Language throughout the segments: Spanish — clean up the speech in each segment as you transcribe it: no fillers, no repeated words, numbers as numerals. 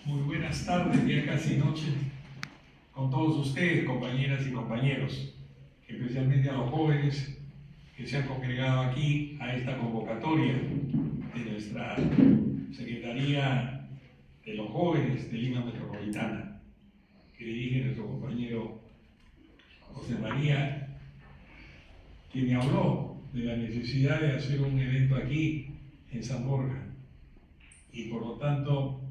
Muy buenas tardes, ya casi noche, con todos ustedes, compañeras y compañeros, especialmente a los jóvenes que se han congregado aquí a esta convocatoria de nuestra Secretaría de los Jóvenes de Lima Metropolitana, que dirige nuestro compañero José María, quien me habló de la necesidad de hacer un evento aquí en San Borja, y por lo tanto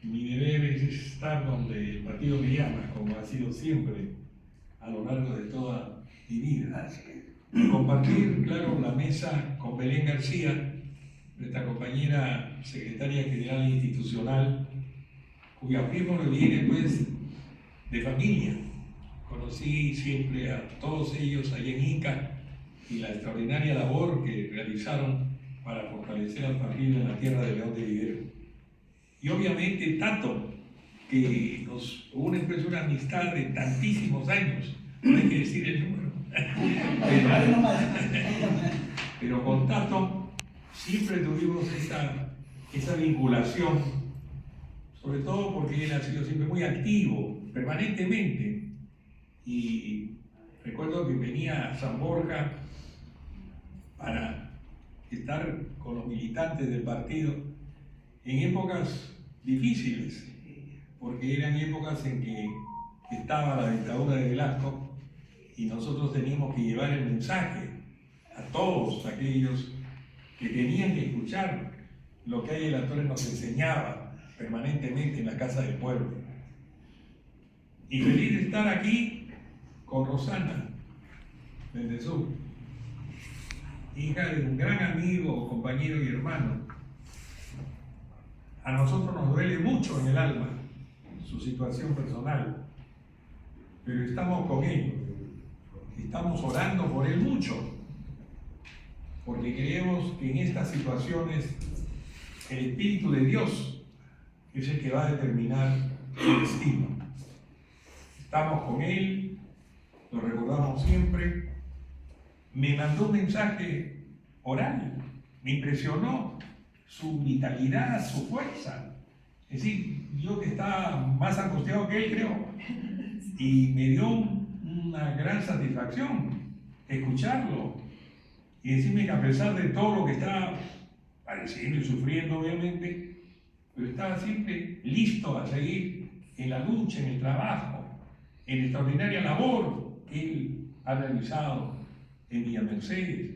mi deber es estar donde el partido me llama, como ha sido siempre a lo largo de toda mi vida. Y compartir, claro, la mesa con Belén García, nuestra compañera secretaria general institucional, cuya primo le viene pues de familia. Conocí siempre a todos ellos allá en Ica y la extraordinaria labor que realizaron para fortalecer al partido en la tierra de León de Vivero. Y obviamente Tato, que nos une pues una amistad de tantísimos años, no hay que decir el número. Pero con Tato siempre tuvimos esa vinculación, sobre todo porque él ha sido siempre muy activo, permanentemente. Y recuerdo que venía a San Borja para estar con los militantes del partido en épocas difíciles, porque eran épocas en que estaba la dictadura de Velasco y nosotros teníamos que llevar el mensaje a todos aquellos que tenían que escuchar lo que Águila Torres nos enseñaba permanentemente en la Casa del Pueblo. Y feliz de estar aquí con Rosana Bendezú, hija de un gran amigo, compañero y hermano. A nosotros nos duele mucho en el alma su situación personal, pero estamos con él, estamos orando por él mucho, porque creemos que en estas situaciones el Espíritu de Dios es el que va a determinar el destino. Estamos con él, lo recordamos siempre. Me mandó un mensaje oral, me impresionó su vitalidad, su fuerza. Es decir, yo que estaba más angustiado que él, creo, y me dio una gran satisfacción escucharlo y decirme que a pesar de todo lo que estaba padeciendo y sufriendo, obviamente, pero estaba siempre listo a seguir en la lucha, en el trabajo, en la extraordinaria labor que él ha realizado en Villa Mercedes.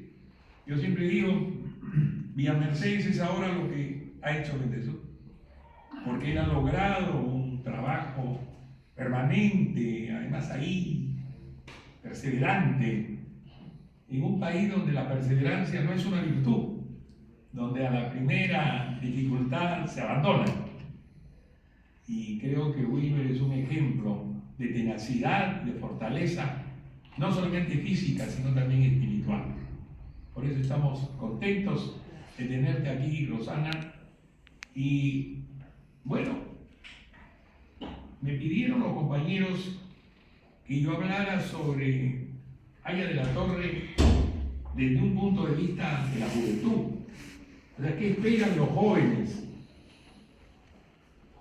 Yo siempre digo, Villa Mercedes es ahora lo que ha hecho Bendezú, porque él ha logrado un trabajo permanente, además ahí, perseverante, en un país donde la perseverancia no es una virtud, donde a la primera dificultad se abandona. Y creo que Wilmer es un ejemplo de tenacidad, de fortaleza, no solamente física, sino también espiritual. Por eso estamos contentos de tenerte aquí, Rosana. Y bueno, me pidieron los compañeros que yo hablara sobre Aya de la Torre desde un punto de vista de la juventud. O sea, ¿qué esperan los jóvenes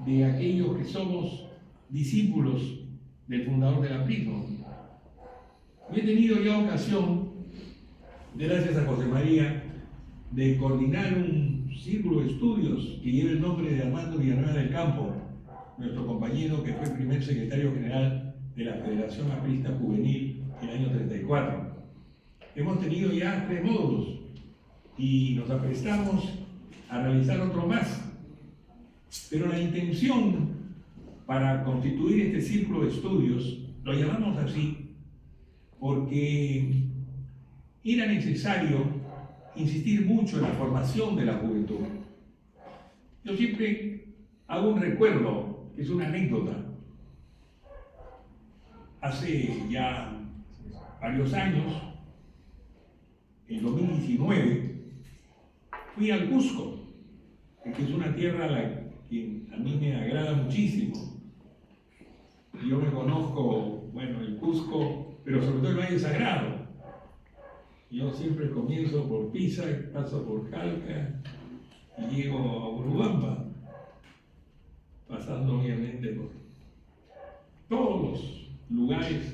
de aquellos que somos discípulos del fundador del aprismo? Yo he tenido ya ocasión, gracias a José María, de coordinar un círculo de estudios que lleva el nombre de Armando Villanueva del Campo, nuestro compañero que fue primer secretario general de la Federación Aprista Juvenil en el año 34. Hemos tenido ya 3 módulos y nos aprestamos a realizar otro más. Pero la intención para constituir este círculo de estudios, lo llamamos así, porque era necesario insistir mucho en la formación de la juventud. Yo siempre hago un recuerdo, que es una anécdota. Hace ya varios años, en 2019, fui al Cusco, que es una tierra que a mí me agrada muchísimo. Yo me conozco, bueno, el Cusco, pero sobre todo el Valle Sagrado. Yo siempre comienzo por Pisa, paso por Calca y llego a Urubamba. pasando obviamente por todos los lugares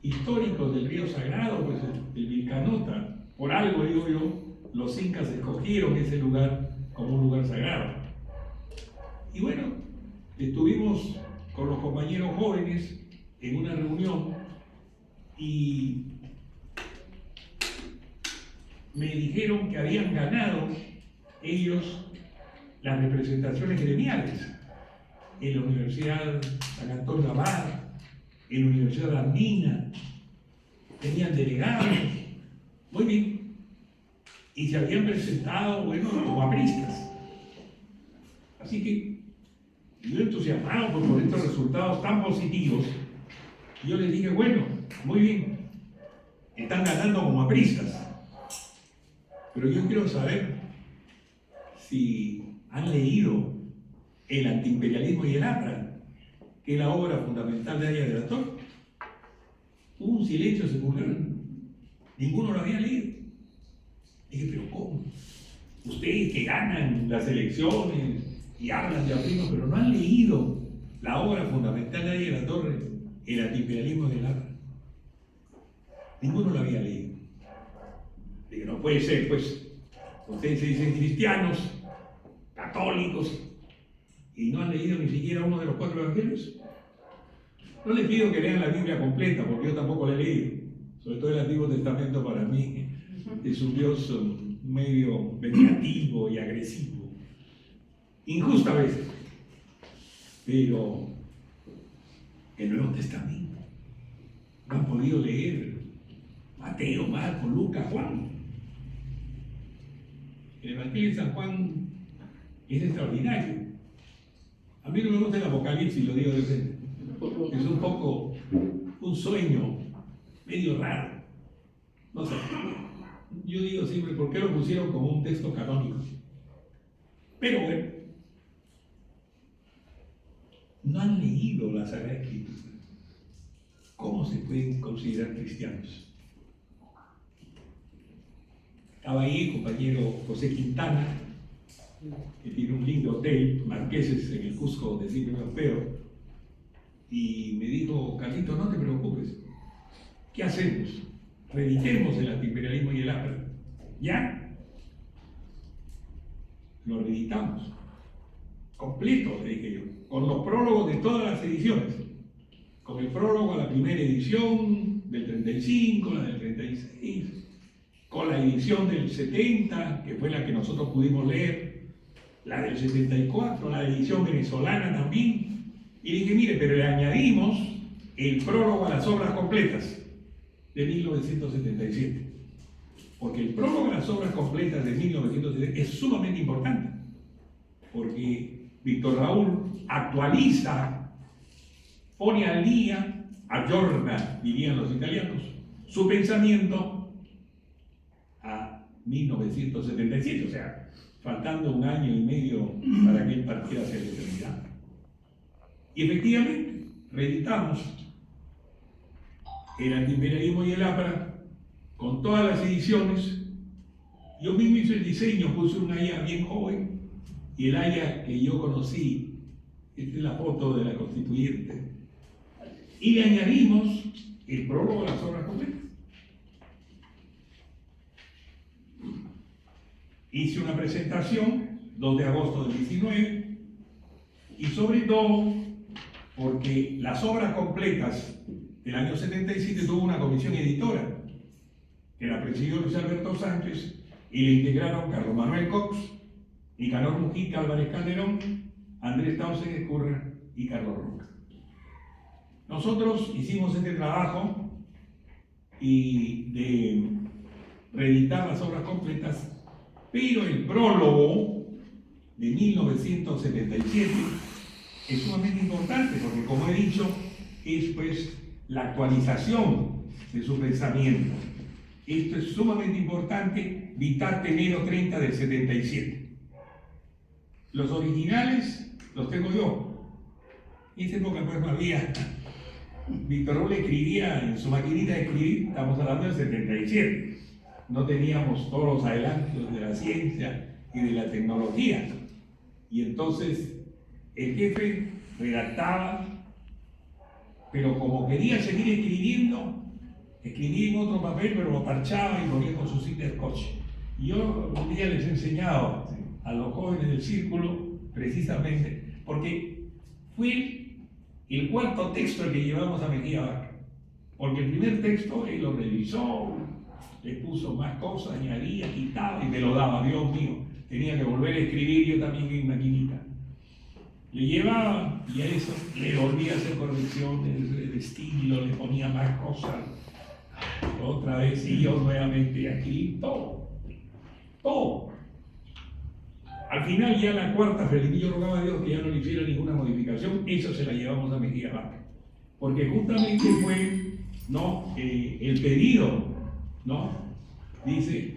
históricos del río Sagrado, pues el Vilcanota. Por algo, digo yo, los incas escogieron ese lugar como un lugar sagrado. Y bueno, estuvimos con los compañeros jóvenes en una reunión y me dijeron que habían ganado ellos las representaciones gremiales en la Universidad San Antonio Abad, en la Universidad Andina, tenían delegados, muy bien, y se habían presentado, bueno, como apristas. Así que yo entusiasmado por estos resultados tan positivos, yo les dije, bueno, muy bien, están ganando como apristas, pero yo quiero saber si han leído El antiimperialismo y el APRA, que es la obra fundamental de Arias de la Torre. Hubo un silencio sepulcral, ninguno lo había leído. Dije, pero ¿cómo? Ustedes que ganan las elecciones y hablan de aprismo, pero no han leído la obra fundamental de Arias de la Torre, El antiimperialismo y el APRA. Ninguno lo había leído. Dije, no puede ser, pues, ustedes se dicen cristianos, católicos, y no han leído ni siquiera uno de los 4 evangelios. No les pido que lean la Biblia completa, porque yo tampoco la he leído. Sobre todo el Antiguo Testamento para mí es un Dios medio vengativo y agresivo. Injusto a veces. Pero el Nuevo Testamento no han podido leer Mateo, Marcos, Lucas, Juan. El Evangelio de San Juan es extraordinario. A mí no me gusta el Apocalipsis, lo digo de frente. Es un poco un sueño medio raro. No sé. Yo digo siempre, ¿por qué lo pusieron como un texto canónico? Pero bueno, no han leído la Sagrada Escritura. ¿Cómo se pueden considerar cristianos? Estaba ahí el compañero José Quintana, que tiene un lindo hotel, Marqueses, en el Cusco de Silvio Europeo, y me dijo, Carlito, no te preocupes, ¿qué hacemos? Reeditemos el antiimperialismo y el APRA. ¿Ya? Lo reeditamos. Completo, le dije yo, con los prólogos de todas las ediciones. Con el prólogo a la primera edición del 35, la del 36, con la edición del 70, que fue la que nosotros pudimos leer, la del 74, la edición venezolana también. Y dije, mire, pero le añadimos el prólogo a las obras completas de 1977. Porque el prólogo a las obras completas de 1977 es sumamente importante. Porque Víctor Raúl actualiza, pone al día, aggiorna, dirían los italianos, su pensamiento a 1977, o sea, faltando un año y medio para que él partiera hacia la eternidad. Y efectivamente, reeditamos el antiimperialismo y el APRA con todas las ediciones. Yo mismo hice el diseño, puse una Haya bien joven, y el Haya que yo conocí, esta es la foto de la constituyente, y le añadimos el prólogo a las obras completas. Hice una presentación 2 de agosto del 19, y sobre todo porque las obras completas del año 77 tuvo una comisión editora que la presidió Luis Alberto Sánchez y le integraron Carlos Manuel Cox, Nicanor Mujica, Álvarez Calderón, Andrés Tausen Escurra y Carlos Roca. Nosotros hicimos este trabajo y de reeditar las obras completas, pero el prólogo de 1977 es sumamente importante porque, como he dicho, es pues la actualización de su pensamiento. Esto es sumamente importante, dictate enero 30 del 77. Los originales los tengo yo. En esa época pues no había. Víctor Raúl escribía en su maquinita de escribir, estamos hablando del 77. No teníamos todos los adelantos de la ciencia y de la tecnología. Y entonces El jefe redactaba, pero como quería seguir escribiendo, escribía en otro papel, pero lo parchaba y ponía con su cinta de scotch. Y yo un día les he enseñado a los jóvenes del círculo, precisamente, porque fue el cuarto texto el que llevamos a Mejía Vaca. Porque el primer texto él lo revisó, le puso más cosas, añadía, quitaba y me lo daba, Dios mío. Tenía que volver a escribir yo también en maquinita. Le llevaba y a eso le volvía a hacer correcciones de estilo, le ponía más cosas. Otra vez y yo nuevamente aquí, todo. Al final ya la cuarta, Felipe, yo rogaba a Dios que ya no le hiciera ninguna modificación, eso se la llevamos a Mejía Vaca. Porque justamente fue, ¿no? El pedido, ¿no? Dice,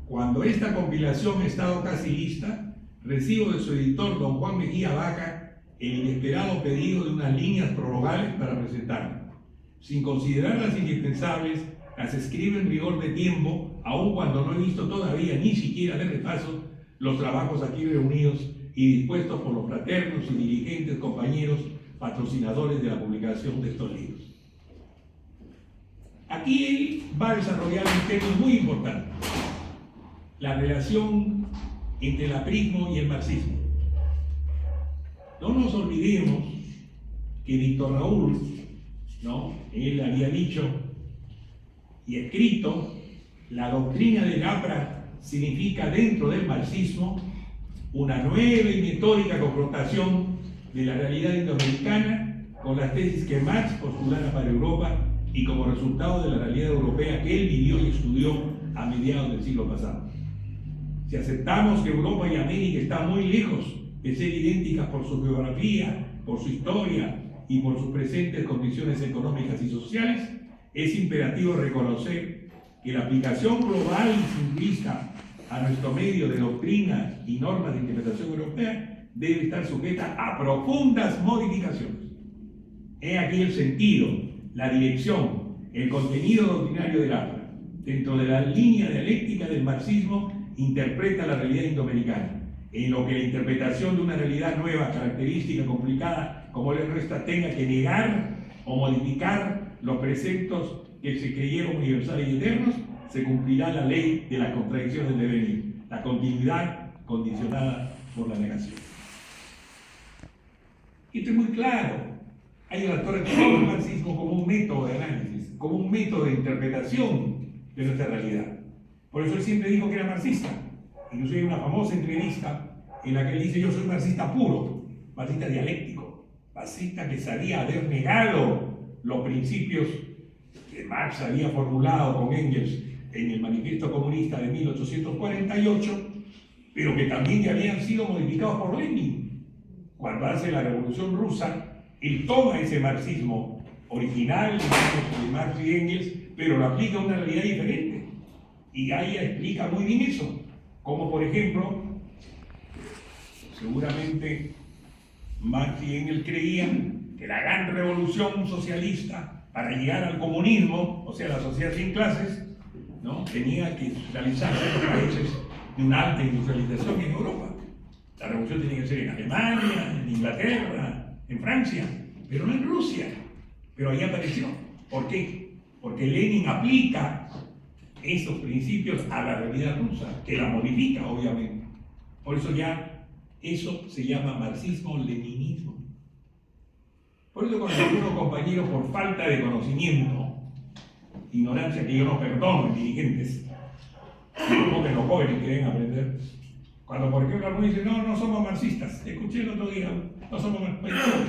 cuando esta compilación ha estado casi lista, recibo de su editor, don Juan Mejía Vaca, el inesperado pedido de unas líneas prorrogales para presentarme. Sin considerarlas indispensables, las escribo en rigor de tiempo, aun cuando no he visto todavía ni siquiera de repaso los trabajos aquí reunidos y dispuestos por los fraternos y diligentes compañeros patrocinadores de la publicación de estos libros. Aquí él va a desarrollar un tema muy importante, la relación entre el aprismo y el marxismo. No nos olvidemos que Víctor Raúl, ¿no? Él había dicho y escrito, la doctrina del APRA significa dentro del marxismo una nueva y metódica confrontación de la realidad indoamericana con las tesis que Marx postulara para Europa y como resultado de la realidad europea que él vivió y estudió a mediados del siglo pasado. Si aceptamos que Europa y América están muy lejos de ser idénticas por su geografía, por su historia y por sus presentes condiciones económicas y sociales, es imperativo reconocer que la aplicación global y simplista a nuestro medio de doctrina y normas de interpretación europea debe estar sujeta a profundas modificaciones. He aquí el sentido, la dirección, el contenido doctrinario del APRA. Dentro de la línea dialéctica del marxismo interpreta la realidad indoamericana, en lo que la interpretación de una realidad nueva, característica, complicada, como le resta, tenga que negar o modificar los preceptos que se creyeron universales y eternos, se cumplirá la ley de las contradicciones del devenir, la continuidad condicionada por la negación. Esto es muy claro. Hay autores que ven el marxismo como un método de análisis, como un método de interpretación de nuestra realidad. Por eso él siempre dijo que era marxista. Incluso hay una famosa entrevista en la que él dice: yo soy marxista puro, marxista dialéctico, marxista que sabía haber negado los principios que Marx había formulado con Engels en el Manifiesto Comunista de 1848, pero que también ya habían sido modificados por Lenin. Cuando hace la Revolución Rusa, él toma ese marxismo original de Marx y Engels, pero lo aplica a una realidad diferente. Y ahí explica muy bien eso. Como por ejemplo, seguramente Marx y Engels creían que la gran revolución socialista para llegar al comunismo, o sea, la sociedad sin clases, ¿no?, tenía que realizarse en los países de una alta industrialización en Europa. La revolución tenía que ser en Alemania, en Inglaterra, en Francia, pero no en Rusia. Pero ahí apareció. ¿Por qué? Porque Lenin aplica estos principios a la realidad rusa, que la modifica, obviamente. Por eso ya eso se llama marxismo-leninismo. Por eso cuando algunos compañeros, por falta de conocimiento, ignorancia que yo no perdono en dirigentes, como que los jóvenes quieren aprender, cuando por ejemplo algunos dicen: no somos marxistas, escuché el otro día, no somos marxistas,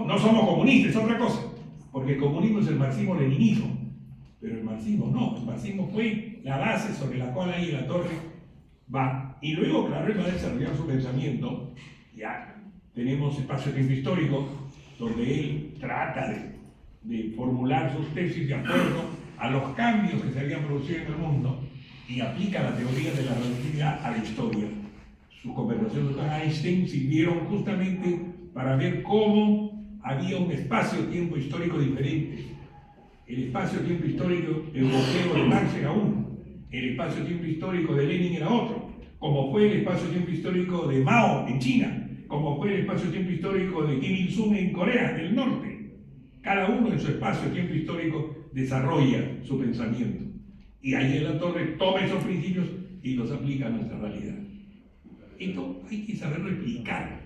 no somos comunistas, es otra cosa, porque el comunismo es el marxismo-leninismo, pero el marxismo no, el marxismo fue la base sobre la cual ahí la torre va, y luego claro, él va a desarrollar su pensamiento. Ya tenemos espacio-tiempo histórico donde él trata de formular sus tesis de acuerdo a los cambios que se habían producido en el mundo y aplica la teoría de la relatividad a la historia. Sus conversaciones con Einstein sirvieron justamente para ver cómo había un espacio-tiempo histórico diferente. El espacio-tiempo histórico europeo de Marx era uno, el espacio-tiempo histórico de Lenin era otro. como fue el espacio-tiempo histórico de Mao en China, como fue el espacio-tiempo histórico de Kim Il-sung en Corea del Norte. Cada uno en su espacio-tiempo histórico desarrolla su pensamiento. Y ahí Latorre toma esos principios y los aplica a nuestra realidad. Esto hay que saberlo explicar,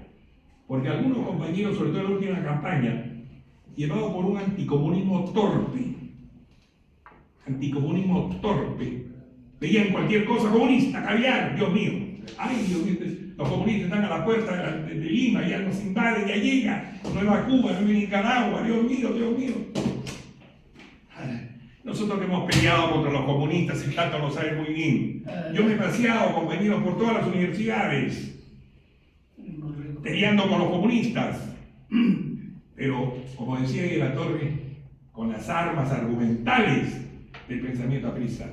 porque algunos compañeros, sobre todo en la última campaña, llevados por un anticomunismo torpe, veían cualquier cosa comunista, caviar, Dios mío. Ay, Dios mío, los comunistas están a la puerta de Lima, ya nos invaden, ya llega Nueva Cuba, Nueva Nicaragua, Dios mío, Dios mío. Nosotros que hemos peleado contra los comunistas, y tanto lo saben muy bien. Yo me he paseado, compañeros, por todas las universidades, peleando con los comunistas. Pero, como decía Latorre, con las armas argumentales del pensamiento aprista.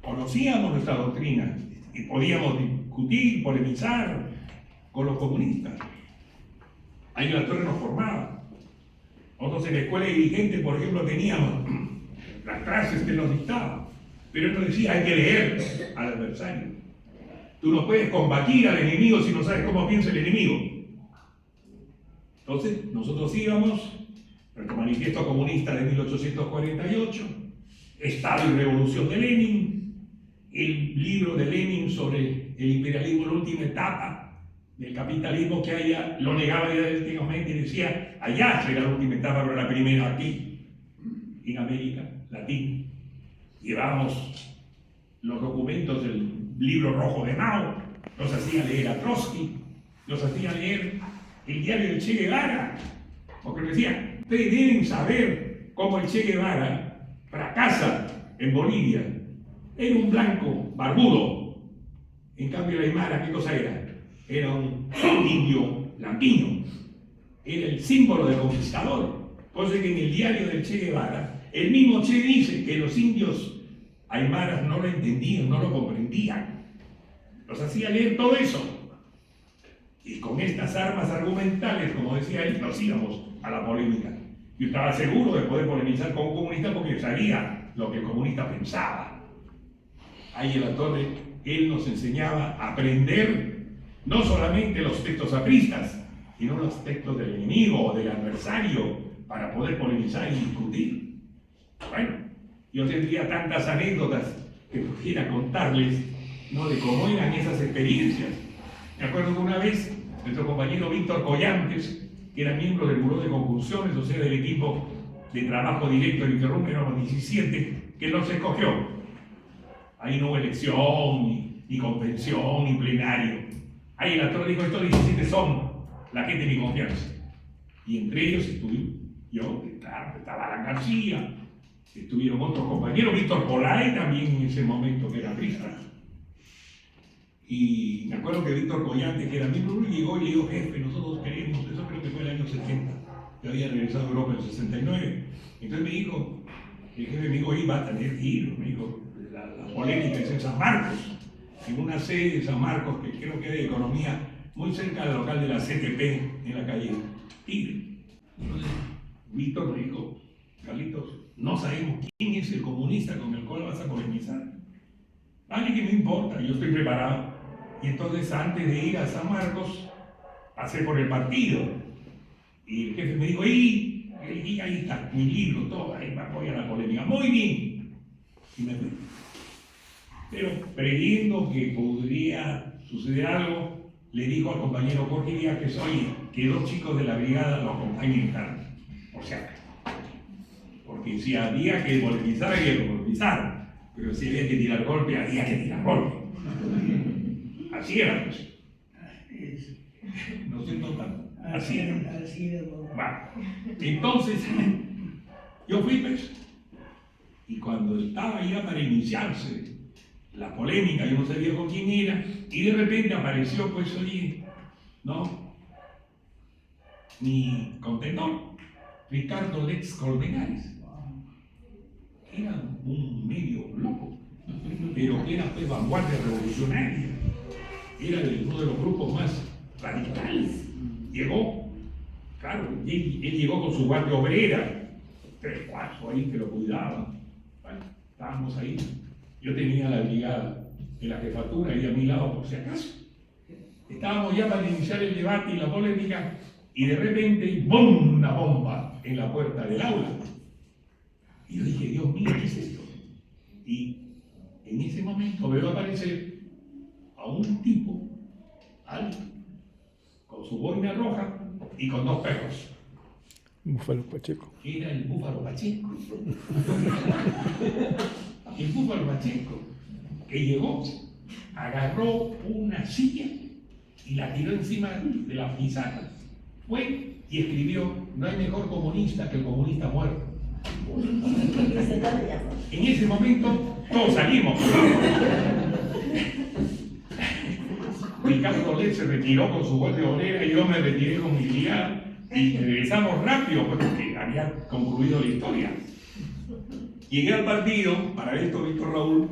Conocíamos nuestra doctrina y podíamos discutir, polemizar con los comunistas. Ahí Latorre nos formaba. Nosotros en la escuela de dirigentes, por ejemplo, teníamos las clases que nos dictaba, pero él nos decía, hay que leer al adversario. Tú no puedes combatir al enemigo si no sabes cómo piensa el enemigo. Entonces, nosotros íbamos, nuestro manifiesto comunista de 1848, Estado y Revolución de Lenin, el libro de Lenin sobre el imperialismo, la última etapa del capitalismo, que allá lo negaba dialécticamente y decía, allá será la última etapa, pero la primera aquí, en América Latina. Llevamos los documentos del libro rojo de Mao, nos hacía leer a Trotsky, nos hacía leer el diario del Che Guevara, porque decía, ustedes deben saber cómo el Che Guevara fracasa en Bolivia. Era un blanco barbudo. En cambio, la Aymara, ¿qué cosa era? Era un indio lampiño. Era el símbolo del conquistador. Cosa que en el diario del Che Guevara, el mismo Che dice que los indios aymaras no lo entendían, no lo comprendían. Los hacía leer todo eso. Y con estas armas argumentales, como decía él, nos íbamos a la polémica. Yo estaba seguro de poder polemizar con un comunista porque sabía lo que el comunista pensaba. Ahí en Latorre, él nos enseñaba a aprender no solamente los textos apristas, sino los textos del enemigo o del adversario para poder polemizar y discutir. Bueno, yo tendría tantas anécdotas que pudiera contarles, ¿no?, de cómo eran esas experiencias. Me acuerdo que una vez nuestro compañero Víctor Collantes, que era miembro del Buró de Concursiones, o sea, del equipo de trabajo directo del Interrum, éramos 17, que nos escogió. Ahí no hubo elección, ni convención, ni plenario. Ahí el actor dijo, estos 17 son la gente de mi confianza. Y entre ellos estuve yo, claro, estaba Alan García, estuvieron otros compañeros, Víctor Polay también en ese momento, que era aprista. Y me acuerdo que Víctor Collante, que era miembro, llegó y le dijo, jefe, nosotros queremos, eso creo que fue el año 70, yo había regresado a Europa en el 69. Entonces me dijo, el jefe me dijo, ahí va a tener que ir, me dijo, la polémica es en San Marcos, en una sede de San Marcos, que creo que era de economía, muy cerca del local de la CTP, en la calle Tigre. Entonces, Víctor me dijo, Carlitos, no sabemos quién es el comunista con el cual vas a polemizar. Vale, que no importa, yo estoy preparado. Y entonces, antes de ir a San Marcos, pasé por el partido. Y el jefe me dijo, y ahí está, mi libro, todo, ahí me apoya la polémica. Muy bien. Y me fui. Pero creyendo que podría suceder algo, le dijo al compañero Jorge Díaz que oye, que 2 chicos de la brigada lo acompañen tarde. O sea, porque si había que polemizar, había que polemizar. Pero si había que tirar golpe, había que tirar golpe. Así era, pues. No siento tanto. Así era. Bueno, entonces, yo fui, pues. Y cuando estaba ya para iniciarse la polémica, yo no sabía con quién era, y de repente apareció, pues, oye, ¿no?, mi contendor, Ricardo Lex Colmenares. Era un medio loco, pero era pues vanguardia revolucionaria, era uno de los grupos más radicales. Llegó, claro, él llegó con su guardia obrera, 3, 4 ahí que lo cuidaban. Bueno, estábamos ahí, yo tenía la brigada en la jefatura y a mi lado por si acaso. Estábamos ya para iniciar el debate y la polémica y de repente, ¡bum!, una bomba en la puerta del aula. Y yo dije, Dios mío, ¿qué es esto? Y en ese momento veo aparecer a un tipo alto, con su boina roja y con 2 perros. Búfalo Pacheco. Era el Búfalo Pacheco. El Búfalo Pacheco, que llegó, agarró una silla y la tiró encima de la pizarra. Fue y escribió: no hay mejor comunista que el comunista muerto. En ese momento todos salimos. Ricardo Let se retiró con su gol de obrera y yo me retiré con mi guía y regresamos rápido porque había concluido la historia. Llegué al partido, para esto Víctor Raúl,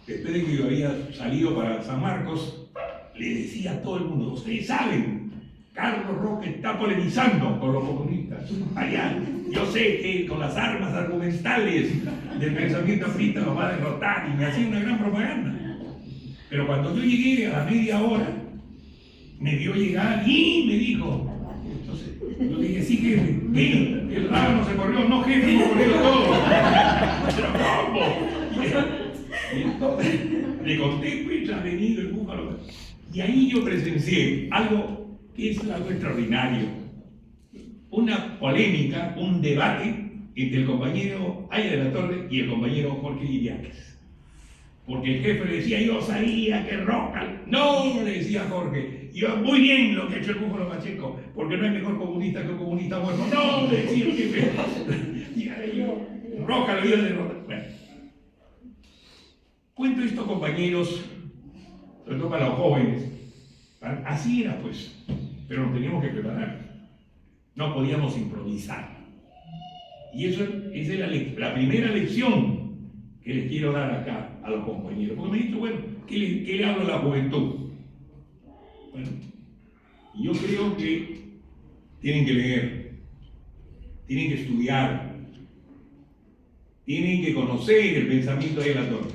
después de que yo había salido para San Marcos, le decía a todo el mundo: ustedes saben, Carlos Roque está polemizando con los comunistas. Allá, yo sé que con las armas argumentales del pensamiento frita los va a derrotar, y me hacía una gran propaganda. Pero cuando yo llegué a la media hora, me vio llegar y me dijo, entonces, yo le dije: sí, jefe, ven, el rábano se corrió, no, jefe, no corrió todo. Pero ¿cómo? Y entonces le conté, pues ha venido el Búfalo. Y ahí yo presencié algo que es algo extraordinario. Una polémica, un debate entre el compañero Aya de la Torre y el compañero Jorge Idiáquez. Porque el jefe le decía: yo sabía que Roca. No, le decía Jorge, yo muy bien lo que ha hecho el Búfalo Pacheco, porque no hay mejor comunista que un comunista muerto. No, le decía el jefe. Y yo, Roca lo iba a derrotar. Bueno, cuento esto, compañeros, sobre todo para los jóvenes. Así era, pues, pero nos teníamos que preparar. No podíamos improvisar. Y esa es la primera lección que les quiero dar acá a los compañeros. Porque me han dicho, bueno, ¿qué le hablo a la juventud? Bueno, yo creo que tienen que leer, tienen que estudiar, tienen que conocer el pensamiento de la Torre.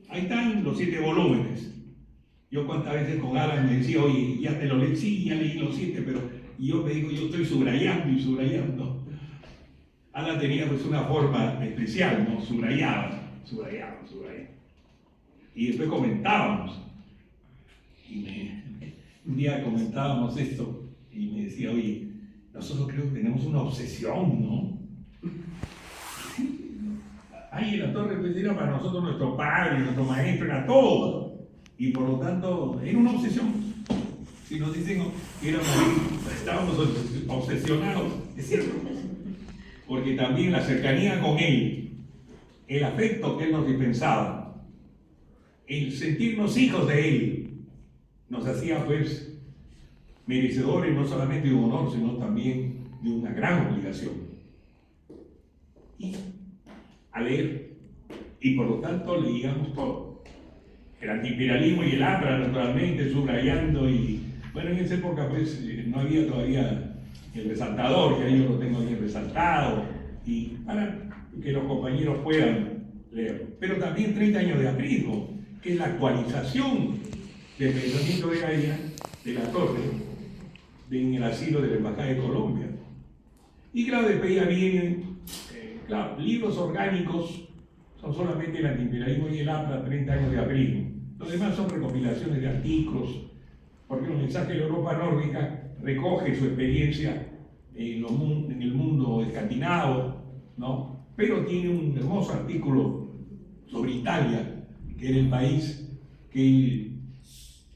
Ahí están los 7 volúmenes. Yo cuántas veces con Alan me decía: oye, ya te lo leí, sí, ya leí los 7, pero y yo me digo, yo estoy subrayando y subrayando. Alan tenía pues una forma especial, ¿no? Subrayaba. Y después comentábamos. Un día comentábamos esto y me decía: oye, nosotros creo que tenemos una obsesión, ¿no? Ay, la Torre pues era para nosotros nuestro padre, nuestro maestro, era todo. Y por lo tanto, era una obsesión. Si nos dicen que estábamos obsesionados, es cierto. Porque también la cercanía con él, el afecto que él nos dispensaba, el sentirnos hijos de él, nos hacía pues merecedores no solamente de un honor, sino también de una gran obligación. Y a leer, y por lo tanto leíamos todo. El antiimperialismo y el APRA, naturalmente, subrayando, y bueno, en esa época pues no había todavía el resaltador, que ahí yo lo tengo bien resaltado, y para que los compañeros puedan leerlo. Pero también 30 años de aprismo, que es la actualización del pensamiento de Aya de la Torre en el asilo de la Embajada de Colombia. Y claro, después ya vienen, claro, libros orgánicos. Son solamente el antiimperialismo y el APRA, 30 años de aprismo. Los demás son recopilaciones de artículos, porque el mensaje de Europa nórdica recoge su experiencia en el mundo escandinavo, ¿no? Pero tiene un hermoso artículo sobre Italia, que era el país que él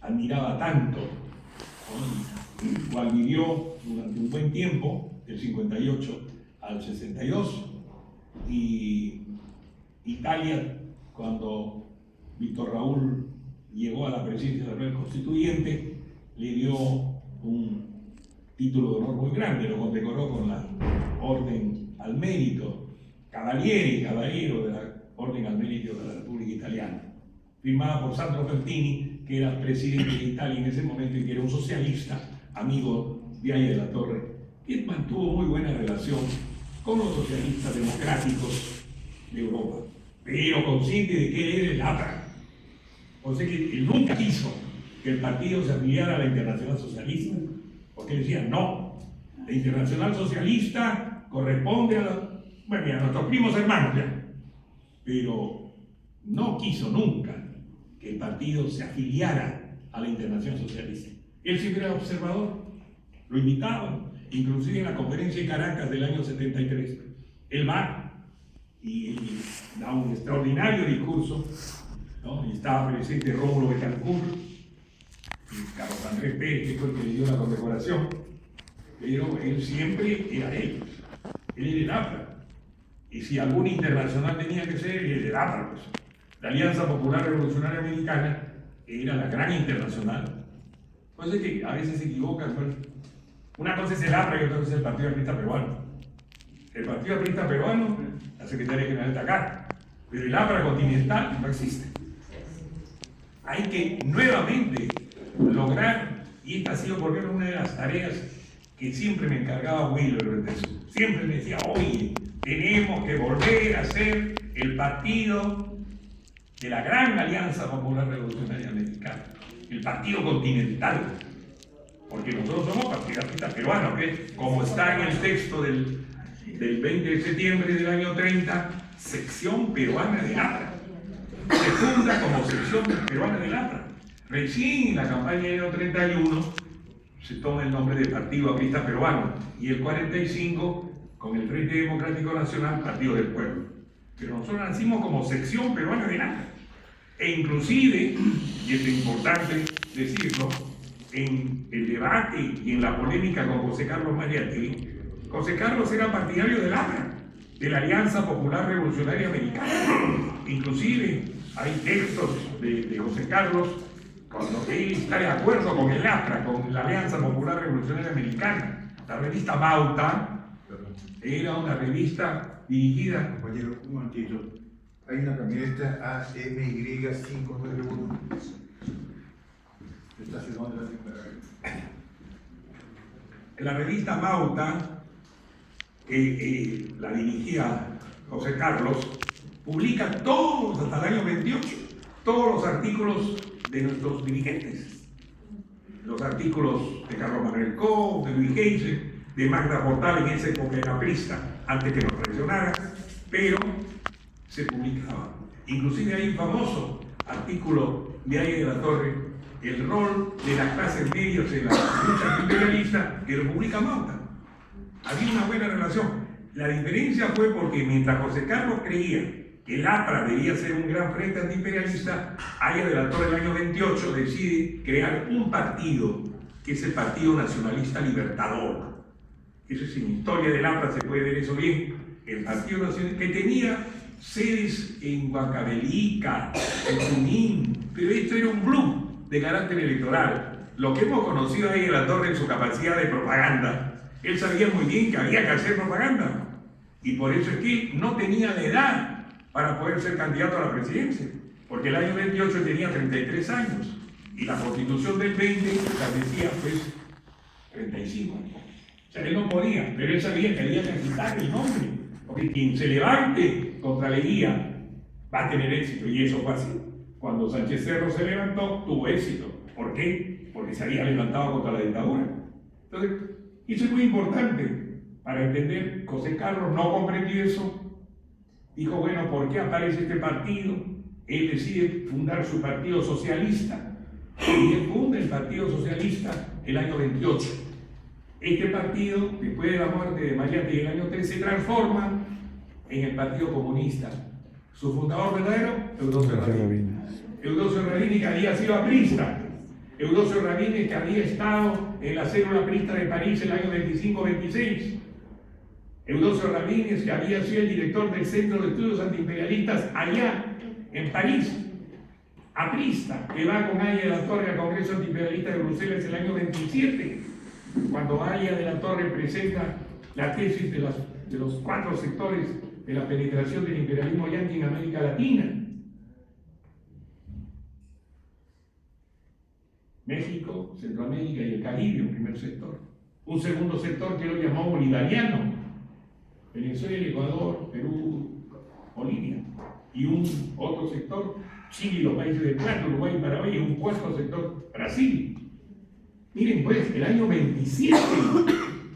admiraba tanto, ¿no? El cual vivió durante un buen tiempo, del 58 al 62, y Italia, cuando Víctor Raúl llegó a la presidencia de la Real Constituyente, le dio un título de honor muy grande, lo condecoró con la Orden al Mérito, caballero de la Orden al Mérito de la República Italiana, firmada por Sandro Pertini, que era presidente de Italia en ese momento y que era un socialista, amigo de Aya de la Torre, que mantuvo muy buena relación con los socialistas democráticos de Europa, pero consciente de que él era el APRA. O sea que él nunca quiso que el partido se afiliara a la Internacional Socialista, porque él decía, no, la Internacional Socialista corresponde a nuestros primos hermanos ya, pero no quiso nunca que el partido se afiliara a la Internacional Socialista. Él siempre era observador, lo invitaban, inclusive en la conferencia de Caracas del año 73. Él va y da un extraordinario discurso, ¿no? Y estaba presente Rómulo Betancourt y Carlos Andrés Pérez, que fue el que le dio la condecoración, pero él siempre era él era el APRA. Y si algún internacional tenía que ser, el del APRA, pues. La Alianza Popular Revolucionaria Americana era la gran internacional. Pues es que a veces se equivocan, pues. Una cosa es el APRA y otra cosa es el Partido Aprista Peruano. El Partido Aprista Peruano, la Secretaría General está acá, pero el APRA continental no existe. Hay que nuevamente lograr, y esta ha sido por ejemplo una de las tareas que siempre me encargaba Wheeler, siempre me decía, oye, tenemos que volver a ser el partido de la gran Alianza Popular Revolucionaria Americana, el partido continental, porque nosotros somos Partido Aprista Peruano, que como está en el texto del 20 de septiembre del año 30, sección peruana del APRA. Se funda como sección peruana del APRA. Recién en la campaña del año 31 se toma el nombre de Partido Aprista Peruano y el 45 con el Frente Democrático Nacional, Partido del Pueblo. Pero nosotros nacimos como sección peruana del APRA. E inclusive, y es importante decirlo, en el debate y en la polémica con José Carlos Mariátegui, José Carlos era partidario del APRA, de la Alianza Popular Revolucionaria Americana. Inclusive hay textos de José Carlos cuando él está de acuerdo con el APRA, con la Alianza Popular Revolucionaria Americana. La revista Bauta era una revista dirigida... Compañero, un momentito. Hay una camioneta AMY591 estacionada en la revista Bauta, la dirigía José Carlos, publica todos, hasta el año 28, todos los artículos de nuestros dirigentes. Los artículos de Carlos Manuel Coll, de Luis Geisel, de Magda Portal en esa época era aprista, antes que nos traicionara, pero se publicaba. Inclusive hay un famoso artículo de Aye de la Torre, el rol de las clases medias en la lucha imperialista, que lo publica Bauta. Había una buena relación. La diferencia fue porque mientras José Carlos creía que el APRA debía ser un gran frente antiimperialista, Aye de la Torre el año 28 decide crear un partido, que es el Partido Nacionalista Libertador. Eso es en historia del APRA, se puede ver eso bien. El Partido Nacional, que tenía sedes en Huancavelica, en Junín, pero esto era un bluff de carácter electoral. Lo que hemos conocido ahí en la Torre en su capacidad de propaganda. Él sabía muy bien que había que hacer propaganda. Y por eso es que no tenía la edad para poder ser candidato a la presidencia. Porque el año 28 tenía 33 años. Y la Constitución del 20 establecía pues 35. O sea, él no podía, pero él sabía que había que quitar el nombre. Porque quien se levante contra Leguía va a tener éxito. Y eso fue así. Cuando Sánchez Cerro se levantó, tuvo éxito. ¿Por qué? Porque se había levantado contra la dictadura. Entonces, eso es muy importante para entender. José Carlos no comprendió eso. Dijo, bueno, ¿por qué aparece este partido? Él decide fundar su partido socialista. Y él funda el Partido Socialista el año 28. Este partido, después de la muerte de Mariátegui en el año 3, se transforma en el Partido Comunista. Su fundador verdadero, Eudosio Rabini. Eudosio Rabini, que había sido aprista. Eudosio Rabini, que había estado en la célula aprista de París el año 25-26. Eudosio Rabini, que había sido el director del Centro de Estudios Antiimperialistas allá en París. Aprista, que va con Aye de la Torre al Congreso Antiimperialista de Bruselas el año 27, cuando Aye de la Torre presenta la tesis de los 4 sectores de la penetración del imperialismo yanqui en América Latina. México, Centroamérica y el Caribe, un primer sector. Un segundo sector que lo llamó bolivariano, Venezuela, Ecuador, Perú, Bolivia. Y un otro sector Chile y los países del Plano, Uruguay y Paraguay, es un puesto sector Brasil. Miren pues, el año 27,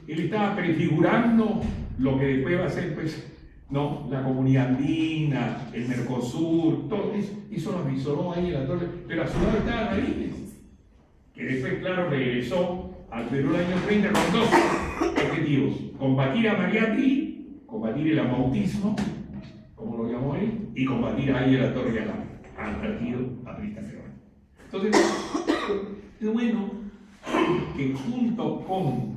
él estaba prefigurando lo que después va a ser pues, ¿no? La comunidad andina, el Mercosur, todo eso lo avisoró ahí en la torre, pero a su lado estaba Nariñez, que después, claro, regresó al Perú el año 30 con dos objetivos: combatir a Mariátegui, combatir el amautismo, como lo llamó él, y combatir ahí en la torre al partido aprista peruano. Entonces, es bueno que junto con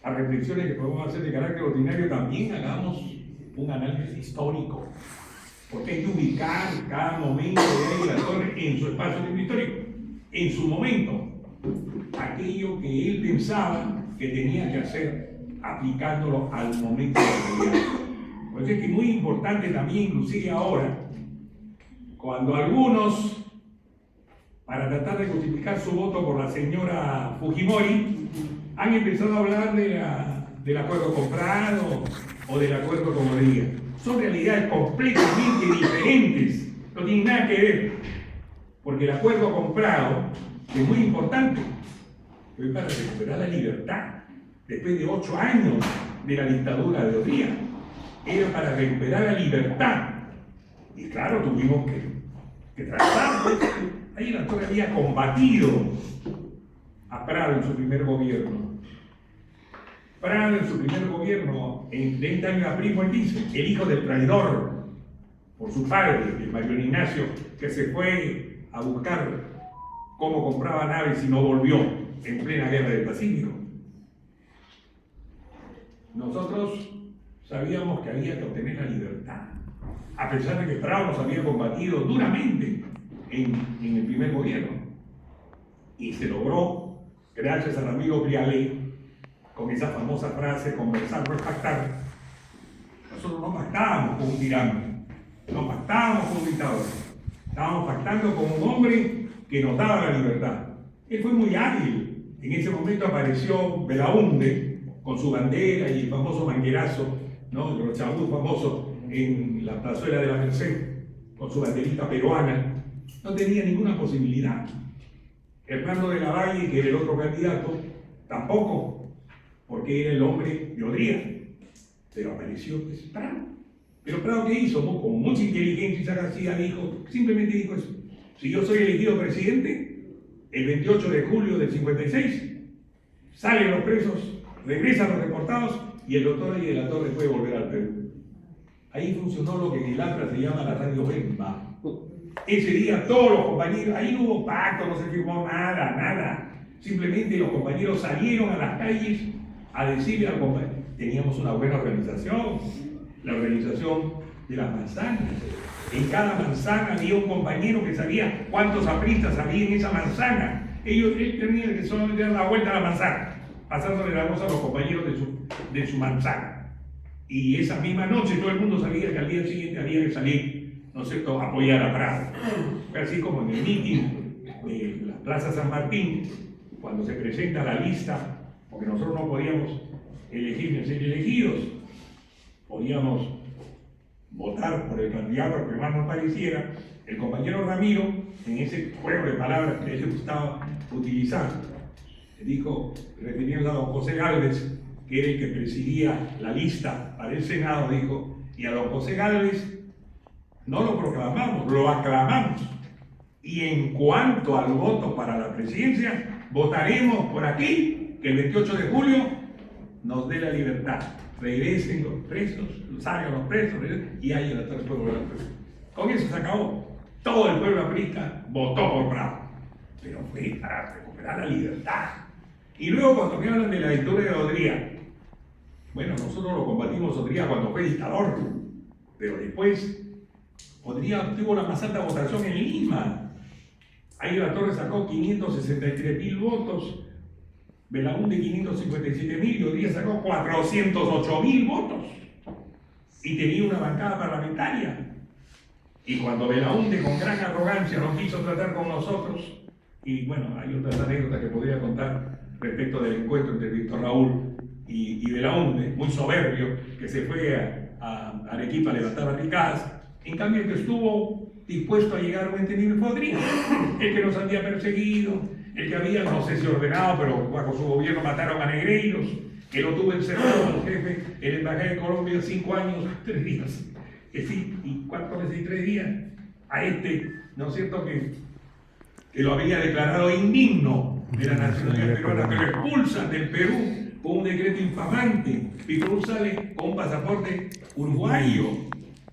las reflexiones que podemos hacer de carácter ordinario también hagamos un análisis histórico, porque hay que ubicar cada momento de la torre en su espacio histórico, en su momento, aquello que él pensaba que tenía que hacer, aplicándolo al momento de la realidad. Por eso es que es muy importante también, inclusive ahora, cuando algunos, para tratar de justificar su voto por la señora Fujimori, han empezado a hablar del acuerdo comprado o del acuerdo con Bolivia. Son realidades completamente diferentes, no tienen nada que ver, porque el acuerdo comprado es muy importante, fue para recuperar la libertad después de 8 años de la dictadura de Odría, era para recuperar la libertad, y claro, tuvimos que tratar, pues. Ahí la torre había combatido a Prado en su primer gobierno. Prado en su primer gobierno, en 30 años a primo, él dice, el hijo del traidor, por su padre, el Mariano Ignacio, que se fue a buscar cómo compraba naves y no volvió en plena guerra del Pacífico. Nosotros sabíamos que había que obtener la libertad, a pesar de que Prado nos había combatido duramente en el primer gobierno, y se logró gracias al amigo Brialé con esa famosa frase: conversar no es pactar. Nosotros no pactábamos con un tirano, no pactábamos con un dictador, estábamos pactando con un hombre que nos daba la libertad. Él fue muy hábil. En ese momento apareció Belaúnde con su bandera y el famoso manguerazo, ¿no? El chabú famoso en la plazuela de la Merced con su banderita peruana. No tenía ninguna posibilidad. Hernando de la Valle, que era el otro candidato, tampoco, porque era el hombre de Odría. Pero apareció pues, Prado. Pero Prado, ¿qué hizo? Con mucha inteligencia y sagacidad dijo, simplemente dijo eso: si yo soy elegido presidente, el 28 de julio del 56, salen los presos, regresan los deportados y el doctor Ayes de la Torre puede volver al Perú. Ahí funcionó lo que en el APRA se llama la radio Bemba. Ese día todos los compañeros, ahí no hubo pacto, no se firmó nada. Simplemente los compañeros salieron a las calles a decirle al compañero, teníamos una buena organización, la organización de las manzanas. En cada manzana había un compañero que sabía cuántos apristas había en esa manzana. Él tenía que solamente dar la vuelta a la manzana, pasándole la voz a los compañeros de su manzana. Y esa misma noche todo el mundo sabía que al día siguiente había que salir, ¿no es cierto?, a apoyar a Prado. Fue así como en el mitin de la Plaza San Martín, cuando se presenta la lista, porque nosotros no podíamos elegir ni ser elegidos, podíamos votar por el candidato que más nos pareciera. El compañero Ramiro, en ese juego de palabras que a él le gustaba utilizar, dijo, refiriendo a don José Gálvez, que era el que presidía la lista para el Senado, dijo, y a don José Gálvez no lo proclamamos, lo aclamamos. Y en cuanto al voto para la presidencia, votaremos por aquí, que el 28 de julio nos dé la libertad. Regresen los presos, salgan los presos, y ahí el pueblo de los presos. Con eso se acabó. Todo el pueblo aprista votó por Prado. Pero fue para recuperar la libertad. Y luego cuando me hablan de la dictadura de Odría, bueno, nosotros lo combatimos Odría cuando fue dictador, pero después Odría tuvo la más alta votación en Lima. Ahí la Torre sacó 563.000 votos, Belaúnde 557.000 y Odría sacó 408.000 votos. Y tenía una bancada parlamentaria. Y cuando Belaúnde con gran arrogancia no quiso tratar con nosotros, y bueno, hay otras anécdotas que podría contar respecto del encuentro entre Víctor Raúl y Belaúnde, muy soberbio, que se fue a Arequipa a levantar barricadas. En cambio, el que estuvo dispuesto a llegar a un entendimiento, podría. El que nos había perseguido, el que había, no sé si ordenado, pero bajo su gobierno mataron a negreiros, que lo tuvo encerrado al jefe en la Embajada de Colombia 5 años, 3 días. Que sí, y 4 meses y 3 días, a este, ¿no es cierto?, que lo había declarado indigno de la nacionalidad peruana, pero expulsan del Perú con un decreto infamante. Y Perú sale con un pasaporte uruguayo,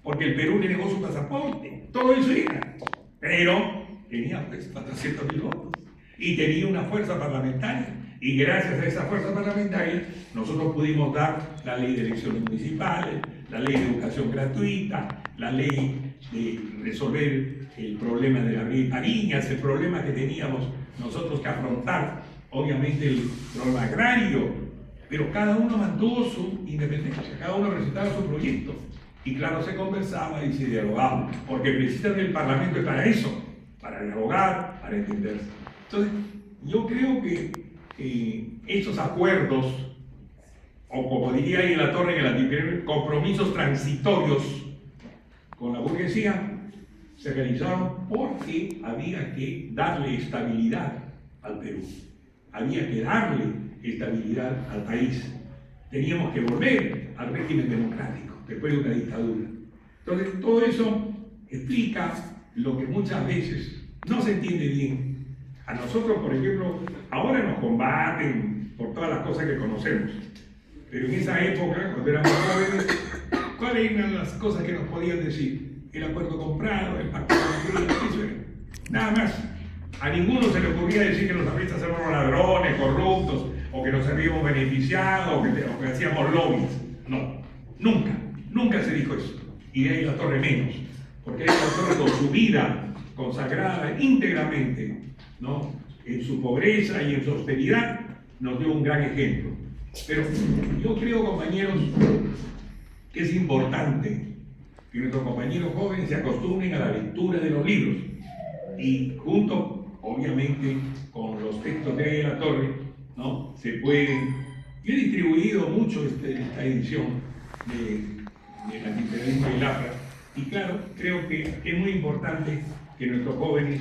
porque el Perú le negó su pasaporte. Todo eso era. Pero tenía pues 400.000 votos y tenía una fuerza parlamentaria. Y gracias a esa fuerza parlamentaria, nosotros pudimos dar la ley de elecciones municipales, la ley de educación gratuita, la ley de resolver el problema de la ley Pariñas, el problema que teníamos nosotros que afrontar, obviamente el problema agrario, pero cada uno mantuvo su independencia, cada uno presentaba su proyecto. Y claro, se conversaba y se dialogaba, porque precisamente el Parlamento es para eso, para dialogar, para entenderse. Entonces, yo creo que esos acuerdos, o como diría ahí en la Torre en el antiperonismo, compromisos transitorios con la burguesía, se realizaron porque había que darle estabilidad al Perú, había que darle estabilidad al país. Teníamos que volver al régimen democrático después de una dictadura. Entonces, todo eso explica lo que muchas veces no se entiende bien. A nosotros, por ejemplo, ahora nos combaten por todas las cosas que conocemos, pero en esa época, cuando éramos jóvenes, ¿cuáles eran las cosas que nos podían decir? El acuerdo comprado, el pacto de la eso era. Nada más. A ninguno se le ocurría decir que los apristas éramos ladrones, corruptos, o que nos habíamos beneficiado, o que hacíamos lobbies. No, nunca se dijo eso. Y de ahí la Torre menos, porque ahí la Torre con su vida consagrada íntegramente, ¿no?, en su pobreza y en su austeridad, nos dio un gran ejemplo. Pero yo creo, compañeros, que es importante que nuestros compañeros jóvenes se acostumbren a la lectura de los libros y junto, obviamente, con los textos de ahí de la Torre, ¿no?, se pueden. Yo he distribuido mucho esta edición del antiimperialismo y el APRA, y claro, creo que es muy importante que nuestros jóvenes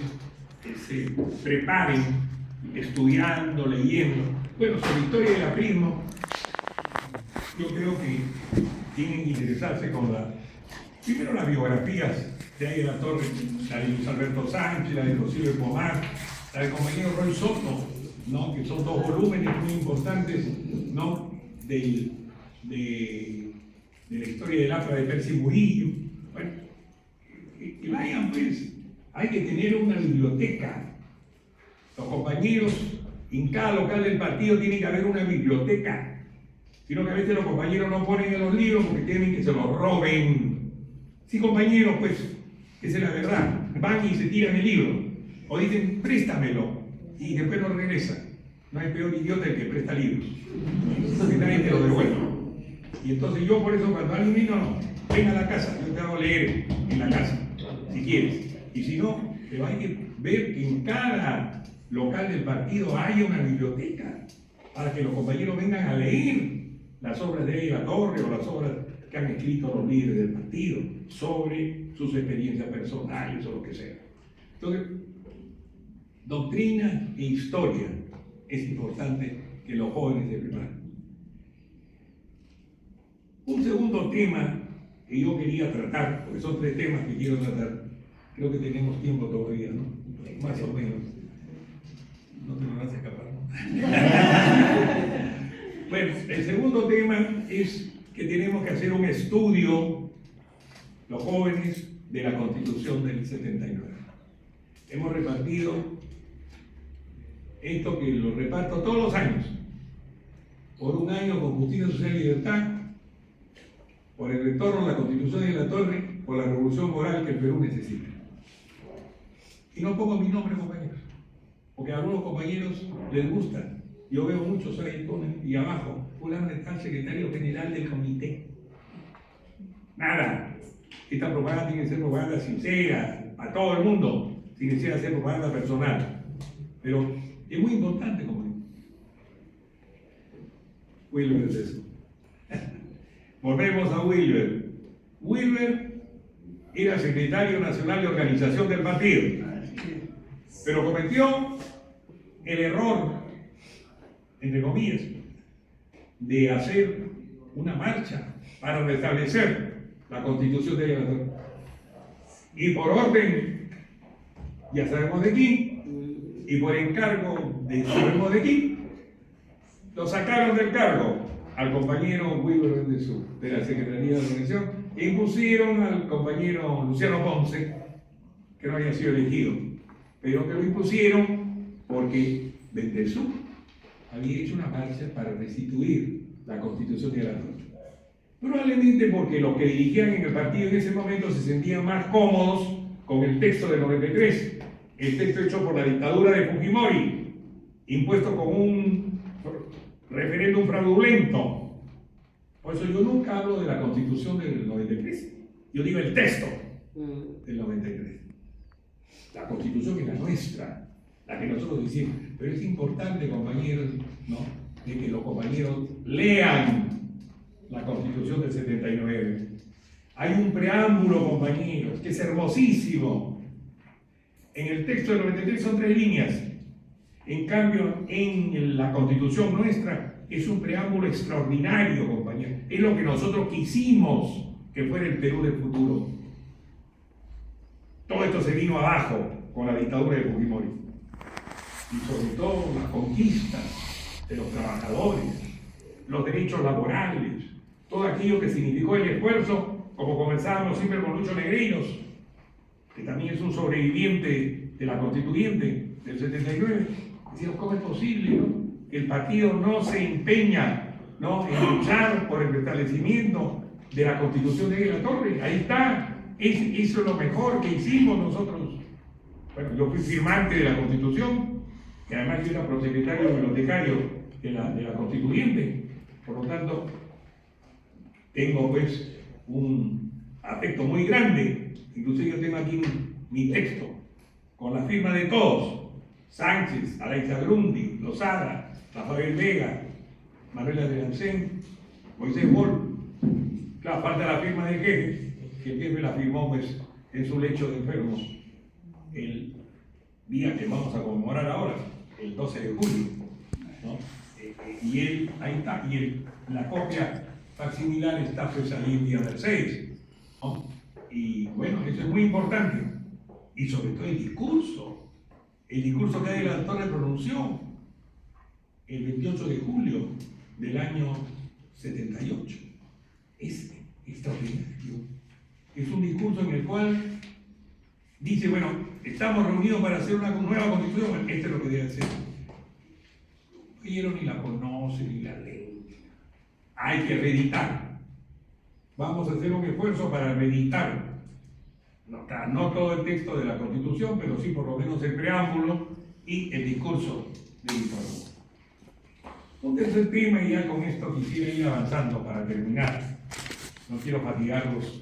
se preparen estudiando, leyendo. Bueno, sobre historia del aprismo, yo creo que tienen que interesarse con primero las biografías de ahí de la Torre, la de Luis Alberto Sánchez, la de Rocío de Pomar, la del compañero Roy Soto, ¿no?, que son 2 volúmenes muy importantes, ¿no?, de la historia del APRA de Percy Murillo. Bueno, que vayan pues, hay que tener una biblioteca. Los compañeros, en cada local del partido tiene que haber una biblioteca, sino que a veces los compañeros no ponen en los libros porque temen que se los roben. Sí, compañeros, pues, esa es la verdad, van y se tiran el libro, o dicen, préstamelo, y después no regresa. No hay peor idiota el que presta libros, porque nadie te lo devuelve. Y entonces yo por eso cuando alguien vino, no, ven a la casa, yo te hago leer en la casa, si quieres. Y si no, pero hay que ver que en cada local del partido haya una biblioteca, para que los compañeros vengan a leer las obras de la Torre o las obras que han escrito los líderes del partido sobre sus experiencias personales o lo que sea. Entonces, doctrina e historia es importante que los jóvenes se preparen. Un segundo tema que yo quería tratar, porque son 3 temas que quiero tratar, creo que tenemos tiempo todavía, ¿no? Más o menos. No te me vas a escapar, ¿no? Bueno, el segundo tema es que tenemos que hacer un estudio, los jóvenes, de la Constitución del 79. Hemos repartido esto, que lo reparto todos los años, por un año con Justicia Social y Libertad, por el retorno a la Constitución de la Torre, por la revolución moral que el Perú necesita. Y no pongo mi nombre, compañeros, porque a algunos compañeros les gusta. Yo veo muchos ahí ponen, y abajo, fulano de tal, secretario general del comité. Nada. Esta propaganda tiene que ser propaganda sincera, a todo el mundo, sin necesidad de ser propaganda personal. Pero es muy importante, como digo. Wilber es eso. Volvemos a Wilber. Wilber era secretario nacional de organización del partido, pero cometió el error, entre comillas, de hacer una marcha para restablecer la constitución de la Torre. Y por orden, ya sabemos de quién, y por encargo de sabemos de quién, lo sacaron del cargo al compañero Wilber de la Secretaría de Organización e impusieron al compañero Luciano Ponce, que no había sido elegido, pero que lo impusieron porque Bendezú había hecho una marcha para restituir la constitución de la Torre. Probablemente porque los que dirigían en el partido en ese momento se sentían más cómodos con el texto del 93, el texto hecho por la dictadura de Fujimori, impuesto con un referéndum fraudulento. Por eso yo nunca hablo de la constitución del 93, yo digo el texto del 93. La constitución es la nuestra, la que nosotros decimos. Pero es importante, compañeros, ¿no?, de que los compañeros lean la constitución del 79. Hay un preámbulo, compañeros, que es hermosísimo. En el texto del 93 son 3 líneas. En cambio, en la constitución nuestra es un preámbulo extraordinario, compañeros. Es lo que nosotros quisimos que fuera el Perú del futuro. Todo esto se vino abajo con la dictadura de Fujimori. Y sobre todo las conquistas de los trabajadores, los derechos laborales, todo aquello que significó el esfuerzo, como conversábamos siempre con Lucho Negreiros, que también es un sobreviviente de la constituyente del 79. Decíamos, ¿cómo es posible, no?, que el partido no se empeña, ¿no?, en luchar por el restablecimiento de la constitución de la Torre? Ahí está, eso es lo mejor que hicimos nosotros. Bueno, yo fui firmante de la constitución, que además yo era prosecretario bibliotecario de la constituyente, por lo tanto tengo pues un afecto muy grande. Inclusive yo tengo aquí mi texto con la firma de todos: Sánchez, Araiza Grundi, Lozada, Rafael Vega, Manuela de Lancén, Moisés Bol. Claro, falta la firma del jefe, que el jefe la firmó pues en su lecho de enfermos el día que vamos a conmemorar ahora, el 12 de julio, ¿no? Y él, ahí está, y la copia facsimilar está pues ahí en Vía Mercedes, ¿no? Y bueno, eso es muy importante. Y sobre todo el discurso que Águila Torre pronunció el 28 de julio del año 78. Es extraordinario. Es un discurso en el cual dice, bueno, estamos reunidos para hacer una nueva constitución. Bueno, esto es lo que debe hacer. Pero ni la conocen ni la leen. Hay que reeditar. Vamos a hacer un esfuerzo para reeditar. No todo el texto de la Constitución, pero sí por lo menos el preámbulo y el discurso del informe. Un tercer tema, y ya con esto quisiera ir avanzando para terminar. No quiero fatigarlos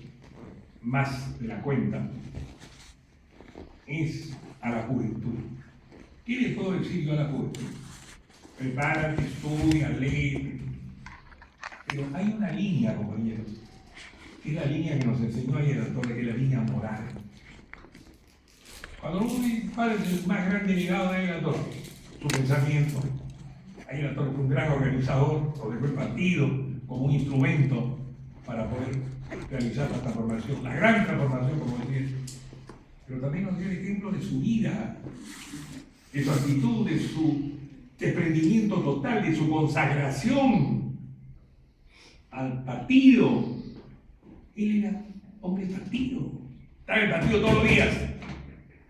más de la cuenta. Es a la juventud. ¿Qué les puedo decir yo a la juventud? Prepárate, estudia, lee. Pero hay una línea, compañeros, que es la línea que nos enseñó ayer el Torre, que es la línea moral. Cuando uno es el más grande legado de Águila Torre, su pensamiento. Águila Torre fue un gran organizador, lo dejó el partido como un instrumento para poder realizar la transformación, la gran transformación, como decía. Pero también nos dio el ejemplo de su vida, de su actitud, de su desprendimiento total, de su consagración al partido. Él era hombre de partido, estaba en el partido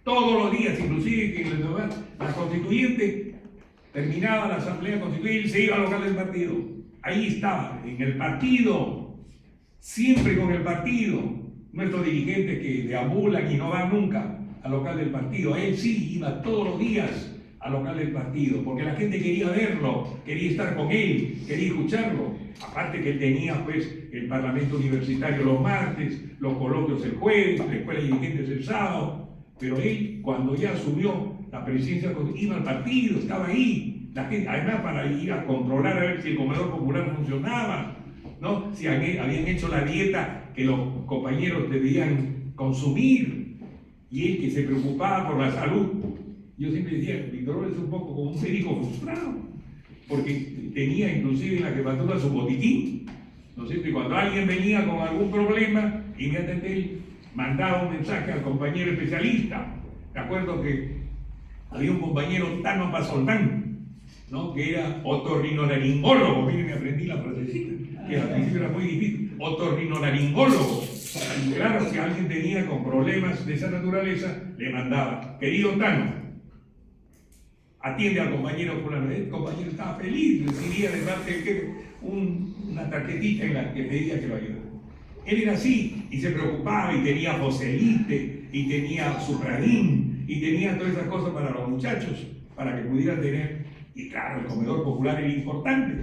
todos los días, inclusive que en la constituyente terminaba la asamblea constituyente y se iba al local del partido. Ahí estaba, en el partido, siempre con el partido. Nuestros dirigentes que deambulan y no van nunca al local del partido, él sí iba todos los días al local del partido, porque la gente quería verlo, quería estar con él, quería escucharlo. Aparte que él tenía pues el parlamento universitario los martes, los coloquios el jueves, la escuela de dirigentes el sábado, pero él cuando ya asumió la presidencia iba al partido, estaba ahí, la gente, además para ir a controlar a ver si el comedor popular funcionaba, ¿no? Si habían hecho la dieta que los compañeros debían consumir, y él que se preocupaba por la salud. Yo siempre decía, Víctor Hugo es un poco como un médico frustrado, porque tenía inclusive en la jefatura su botiquín, ¿no es cierto? Y cuando alguien venía con algún problema, inmediatamente él mandaba un mensaje al compañero especialista. Me acuerdo que había un compañero, Tano Pasoldán, ¿no? Que era otorrinolaringólogo. Miren, me aprendí la frasecita, que al principio era muy difícil. Otorrinolaringólogo. Y claro, si alguien tenía con problemas de esa naturaleza, le mandaba, querido Tano, atiende al compañero fulano. El compañero estaba feliz, recibía de parte una tarjetita en la que pedía que lo ayudara. Él era así, y se preocupaba, y tenía Joselite, y tenía Supradín, y tenía todas esas cosas para los muchachos, para que pudieran tener. Y claro, el comedor popular era importante.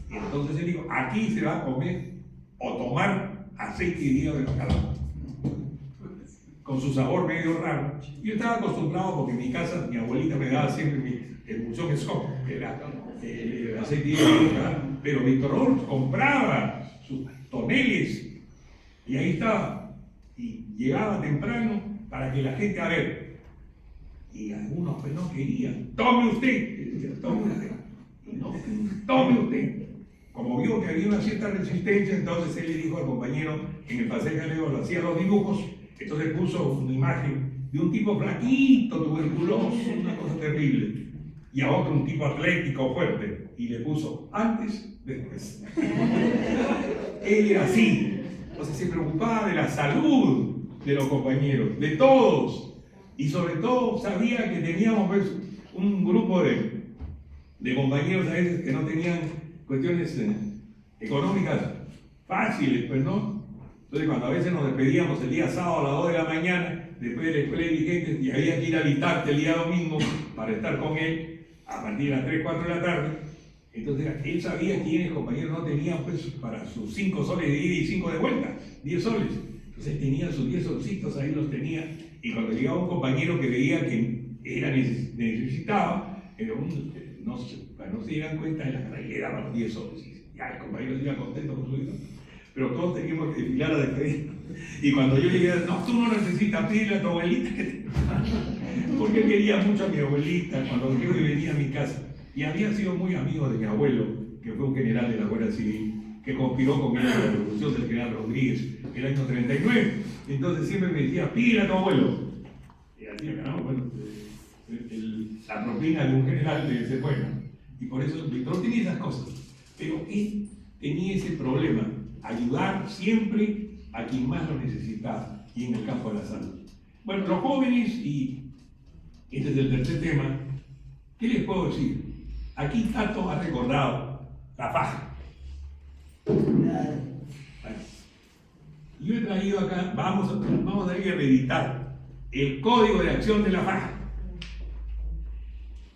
Y entonces él dijo, aquí se va a comer o tomar aceite y hígado de bacalao, con su sabor medio raro. Yo estaba acostumbrado porque en mi casa mi abuelita me daba siempre el muchón escopo, que era el aceite y hígado de bacalao. Pero Víctor Hugo compraba sus toneles y ahí estaba. Y llegaba temprano para que la gente, a ver, y algunos pues no querían. Tome usted, decía, tome usted. Y no, tome usted. Como vio que había una cierta resistencia, entonces él le dijo al compañero, en el paseo galego lo hacía los dibujos, entonces puso una imagen de un tipo flaquito, tuberculoso, una cosa terrible, y a otro un tipo atlético, fuerte, y le puso antes, después. Él era así, entonces se preocupaba de la salud de los compañeros, de todos, y sobre todo sabía que teníamos pues, un grupo de compañeros a veces que no tenían cuestiones económicas fáciles, pues no. Entonces cuando a veces nos despedíamos el día sábado a las 2 de la mañana, después de la escuela de dirigentes, y había que ir a Vitarte el día domingo para estar con él a partir de las 3, 4 de la tarde, entonces él sabía quiénes compañeros no tenían pues para sus 5 soles de ida y 5 de vuelta, 10 soles. Entonces tenía sus 10 solcitos, ahí los tenía, y cuando llegaba un compañero que veía que necesitaba, no se dieran cuenta de la cara y le daban los 10 soles. Ya el compañero se iba contento con su hijo. Pero todos teníamos que desfilar a despedir. Y cuando yo llegué, no, tú no necesitas pedirle a tu abuelita que te... Porque él quería mucho a mi abuelita cuando yo venía a mi casa. Y había sido muy amigo de mi abuelo, que fue un general de la Guardia Civil, que conspiró con él en la revolución del general Rodríguez el año 39. Entonces siempre me decía, pídele a tu abuelo. Y así ganamos, bueno, la propina de un general debe ser buena. Y por eso Víctor tenía esas cosas. Pero él tenía ese problema, ayudar siempre a quien más lo necesitaba, y en el campo de la salud. Bueno, los jóvenes, y este es el tercer tema, ¿qué les puedo decir? Aquí Tato ha recordado la faja. Bueno, yo he traído acá, vamos a ir a reeditar el Código de Acción de la faja.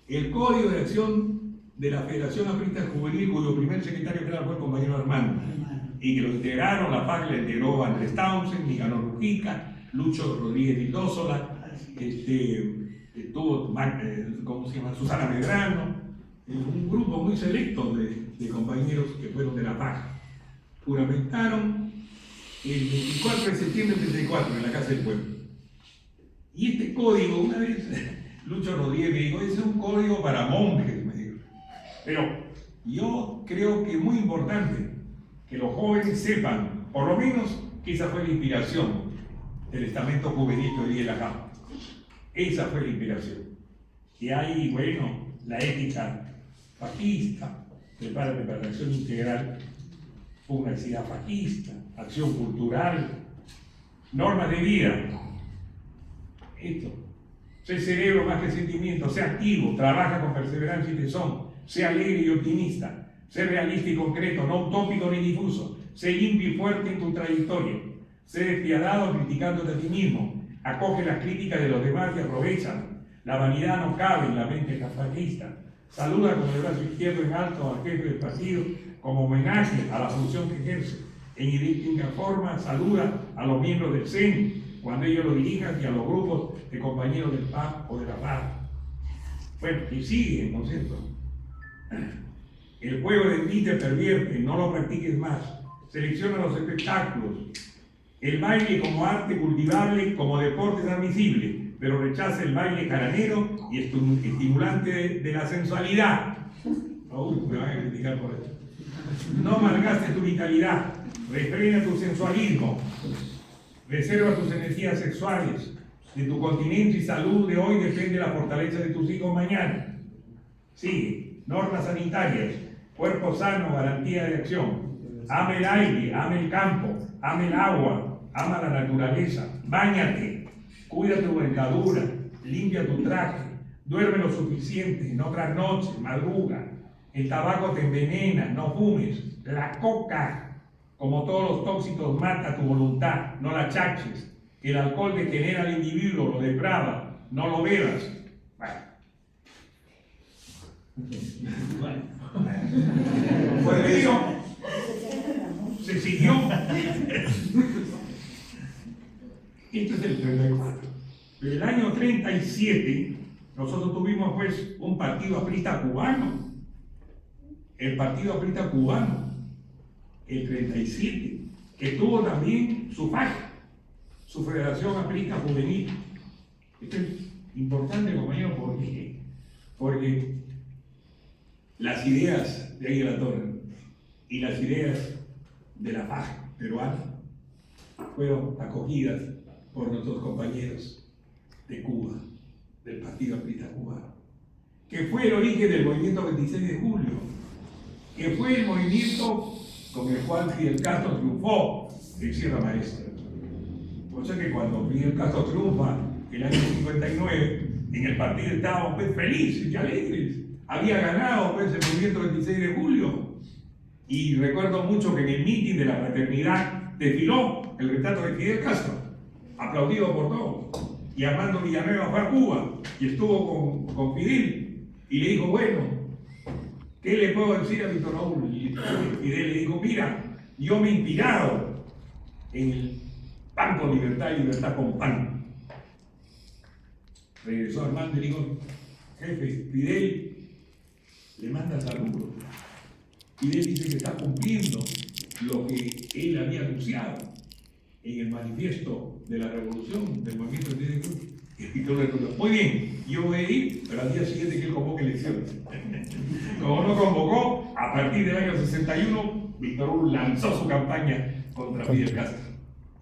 El Código de Acción de la Federación Aprista Juvenil, cuyo primer secretario general fue el compañero Armando, y que lo integraron, la FAC la integró Andrés Townsend, Nicanor Mujica, Lucho Rodríguez Vildósola, estuvo, ¿cómo se llama?, Susana Medrano, un grupo muy selecto de compañeros que fueron de la FAC. Juramentaron el 24 de septiembre del 34 en la Casa del Pueblo. Y este código, una vez Lucho Rodríguez me dijo, ese es un código para monjes, me dijo. Pero yo creo que es muy importante que los jóvenes sepan, por lo menos, que esa fue la inspiración del estamento juvenil de Oriel Acá. Esa fue la inspiración. Y hay, bueno, la ética fascista, prepárate para la acción integral, pugnacidad fascista, acción cultural, normas de vida. Esto. Sé cerebro más que sentimiento, sé activo, trabaja con perseverancia y tesón, sé alegre y optimista, sé realista y concreto, no utópico ni difuso, sé limpio y fuerte en tu trayectoria, sé despiadado criticándote a ti mismo, acoge las críticas de los demás y aprovecha. La vanidad no cabe en la mente fascista. Saluda con el brazo izquierdo en alto al jefe del partido como homenaje a la función que ejerce. En idéntica forma, saluda a los miembros del CEN cuando ellos lo dirijan y a los grupos de compañeros del PAP o de la PAP. Bueno, y sigue, ¿no es cierto? El juego de ti te pervierte, no lo practiques más. Selecciona los espectáculos. el baile como arte cultivable, como deporte admisible, pero rechaza el baile jaranero y estimulante de la sensualidad. Uy, me van a criticar por eso. No malgastes tu vitalidad, refrena tu sensualismo, reserva tus energías sexuales. De tu continencia y salud de hoy depende la fortaleza de tus hijos mañana. Sigue, normas sanitarias, cuerpo sano, garantía de acción. Ama el aire, ama el campo, ama el agua, ama la naturaleza, báñate, cuida tu dentadura, limpia tu traje, duerme lo suficiente, no trasnoches, madruga. El tabaco te envenena, no fumes. La coca, como todos los tóxicos, mata tu voluntad, no la chaches. El alcohol degenera al individuo, lo deprava, no lo bebas. Bueno. Por eso se siguió. Este es el 34. Pero el año 37, nosotros tuvimos pues un partido aprista cubano. El partido aprista cubano, el 37, que tuvo también su FAC, su Federación Aprista Juvenil. Esto es importante, compañero, porque las ideas de Águila Torre y las ideas de la FAC peruana fueron acogidas por nuestros compañeros de Cuba, del Partido Aprista Cubano, que fue el origen del movimiento 26 de julio, que fue el movimiento con el cual Fidel Castro triunfó en Sierra Maestra. Por eso que cuando Fidel Castro triunfa en el año 59, en el partido estábamos pues felices y alegres. Había ganado pues el movimiento 26 de julio. Y recuerdo mucho que en el mitin de la fraternidad desfiló el retrato de Fidel Castro, aplaudido por todos. Y Armando Villanueva fue a Cuba y estuvo con Fidel y le dijo, bueno, ¿qué le puedo decir a Víctor Raúl? Y Fidel le dijo, mira, yo me he inspirado en el pan con libertad y libertad con pan. Regresó Armando y le dijo, jefe, Fidel le manda saludos. Fidel dice que está cumpliendo lo que él había anunciado en el manifiesto de la revolución del movimiento de Cruz. Y Víctor le dijo, muy bien, yo voy a ir, pero al día siguiente que él convoque elecciones. Como no convocó, a partir del año 61, Víctor Raúl lanzó su campaña contra Fidel Castro.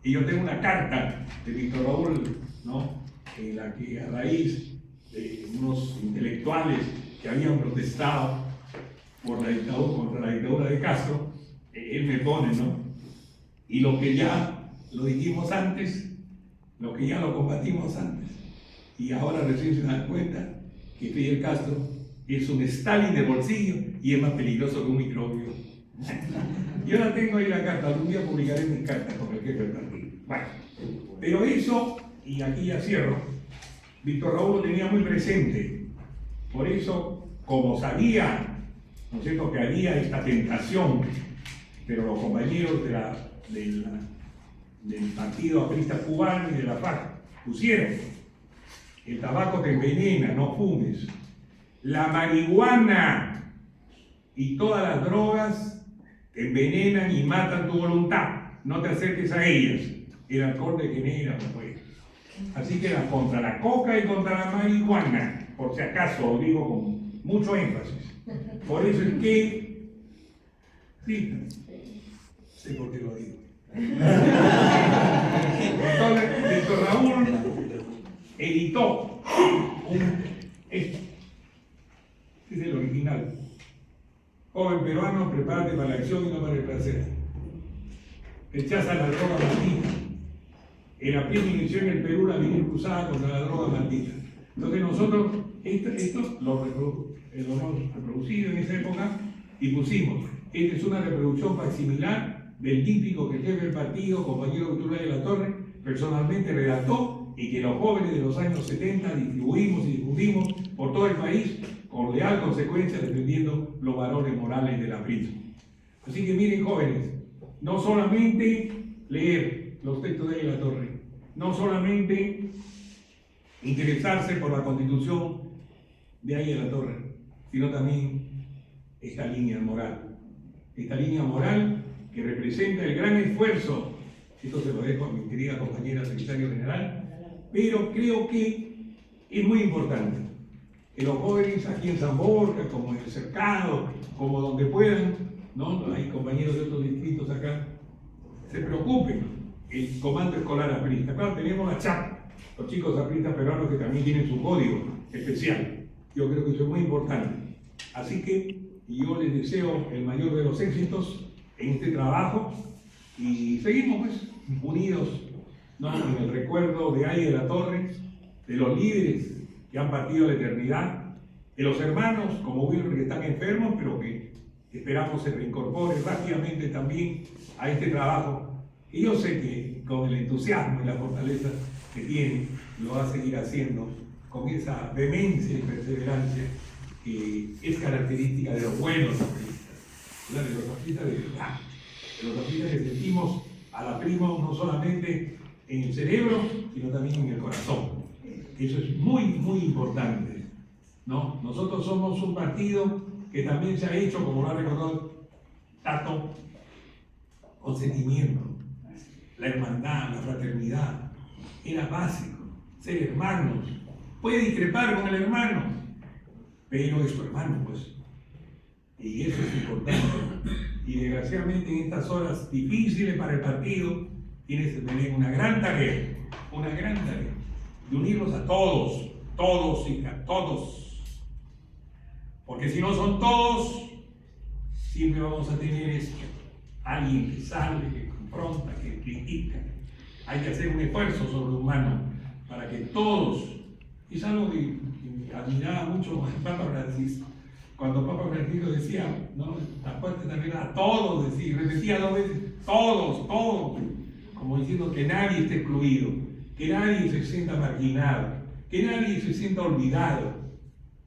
Y yo tengo una carta de Víctor Raúl, ¿no?, en la que a raíz de unos intelectuales que habían protestado por la dictadura, contra la dictadura de Castro, él me pone, ¿no? Y lo que ya lo dijimos antes, lo que ya lo combatimos antes, y ahora recién se dan cuenta que Fidel Castro es un Stalin de bolsillo y es más peligroso que un microbio. Yo la tengo ahí la carta, algún día publicaré mis cartas con el jefe del partido. Bueno, pero eso, y aquí ya cierro, Víctor Raúl lo tenía muy presente. Por eso, como sabía, ¿no es cierto?, que había esta tentación, pero los compañeros del Partido Aprista Cubano y de la FARC pusieron: el tabaco te envenena, no fumes. La marihuana y todas las drogas te envenenan y matan tu voluntad. No te acerques a ellas. El alcohol degenera, pues. Así que contra la coca y contra la marihuana, por si acaso, lo digo con mucho énfasis. Por eso es que, sí, sé por qué lo digo. Entonces, Víctor Raúl editó este es el original. Joven peruano, prepárate para la acción y no para el placer. Rechaza la droga maldita. El aprieto inició en el Perú la vivir cruzada contra la droga maldita. Entonces nosotros esto lo hemos reproducido en esa época y pusimos: esta es una reproducción facsimilar del típico que el jefe del partido, compañero Víctor de la Torre, personalmente redactó y que los jóvenes de los años 70 distribuimos y difundimos por todo el país con leal consecuencia, defendiendo los valores morales del aprismo. Así que miren, jóvenes, no solamente leer los textos de la Torre, no solamente interesarse por la Constitución de ahí en la Torre, sino también esta línea moral que representa el gran esfuerzo Esto se lo dejo a mi querida compañera secretaria general, pero creo que es muy importante que los jóvenes aquí en San Borja, como en el Cercado, como donde puedan, ¿no? Hay compañeros de otros distritos acá, se preocupen. El comando escolar aprista. Claro, tenemos la CHAP, los chicos apristas peruanos que también tienen su código especial. Yo creo que eso es muy importante. Así que yo les deseo el mayor de los éxitos en este trabajo y seguimos pues unidos, ¿no? En el recuerdo de Ay de la Torre, de los líderes que han partido a la eternidad, de los hermanos como Wilmer que están enfermos, pero que esperamos se reincorporen rápidamente también a este trabajo. Y yo sé que con el entusiasmo y la fortaleza que tiene, lo va a seguir haciendo con esa vehemencia y perseverancia que es característica de los buenos apristas, ¿verdad? De los apristas de verdad, de los apristas que sentimos al aprismo no solamente en el cerebro, sino también en el corazón. Eso es muy, muy importante, ¿no? Nosotros somos un partido que también se ha hecho, como lo ha recordado Tato, con sentimiento. La hermandad, la fraternidad, era básico, ser hermanos. Puede discrepar con el hermano, pero es su hermano, pues. Y eso es importante. Y desgraciadamente en estas horas difíciles para el partido, tienes que tener una gran tarea, de unirlos a todos, todos y a todos. Porque si no son todos, siempre vamos a tener alguien que sale, que confronta, que critica. Hay que hacer un esfuerzo sobrehumano para que todos, y es algo que admiraba mucho al Papa Francisco, cuando Papa Francisco decía, ¿no? La puerta está abierta a todos, decía, repetía 2 veces, todos, todos, como diciendo que nadie esté excluido, que nadie se sienta marginado, que nadie se sienta olvidado,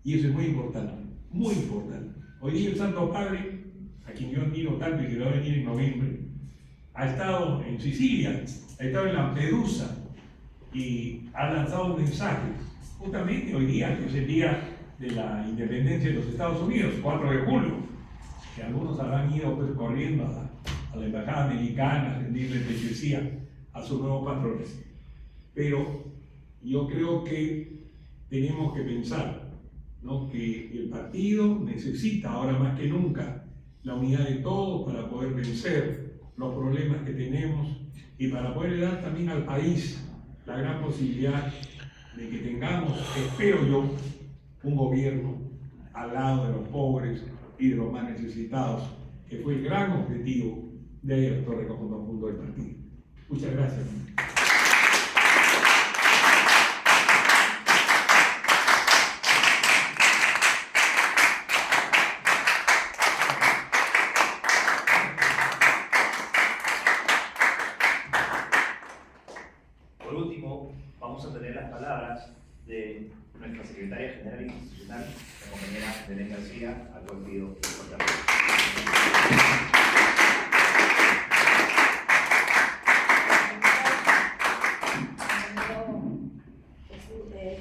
y eso es muy importante, muy importante. Hoy día el Santo Padre, a quien yo admiro tanto y que va a venir en noviembre, ha estado en Sicilia, ha estado en Lampedusa y ha lanzado un mensaje, justamente hoy día, que es el día de la independencia de los Estados Unidos, 4 de julio, que algunos habrán ido pues corriendo a la embajada americana a rendirle pleitesía a sus nuevos patrones. Pero yo creo que tenemos que pensar, ¿no? Que el partido necesita ahora más que nunca la unidad de todos para poder vencer los problemas que tenemos y para poder dar también al país la gran posibilidad de que tengamos, espero yo, un gobierno al lado de los pobres y de los más necesitados, que fue el gran objetivo de Torre Conjunto a Punto del partido. Muchas gracias. Por último, vamos a tener las palabras de nuestra secretaria general institucional, la compañera Belén García, al cual pido un fuerte aplauso.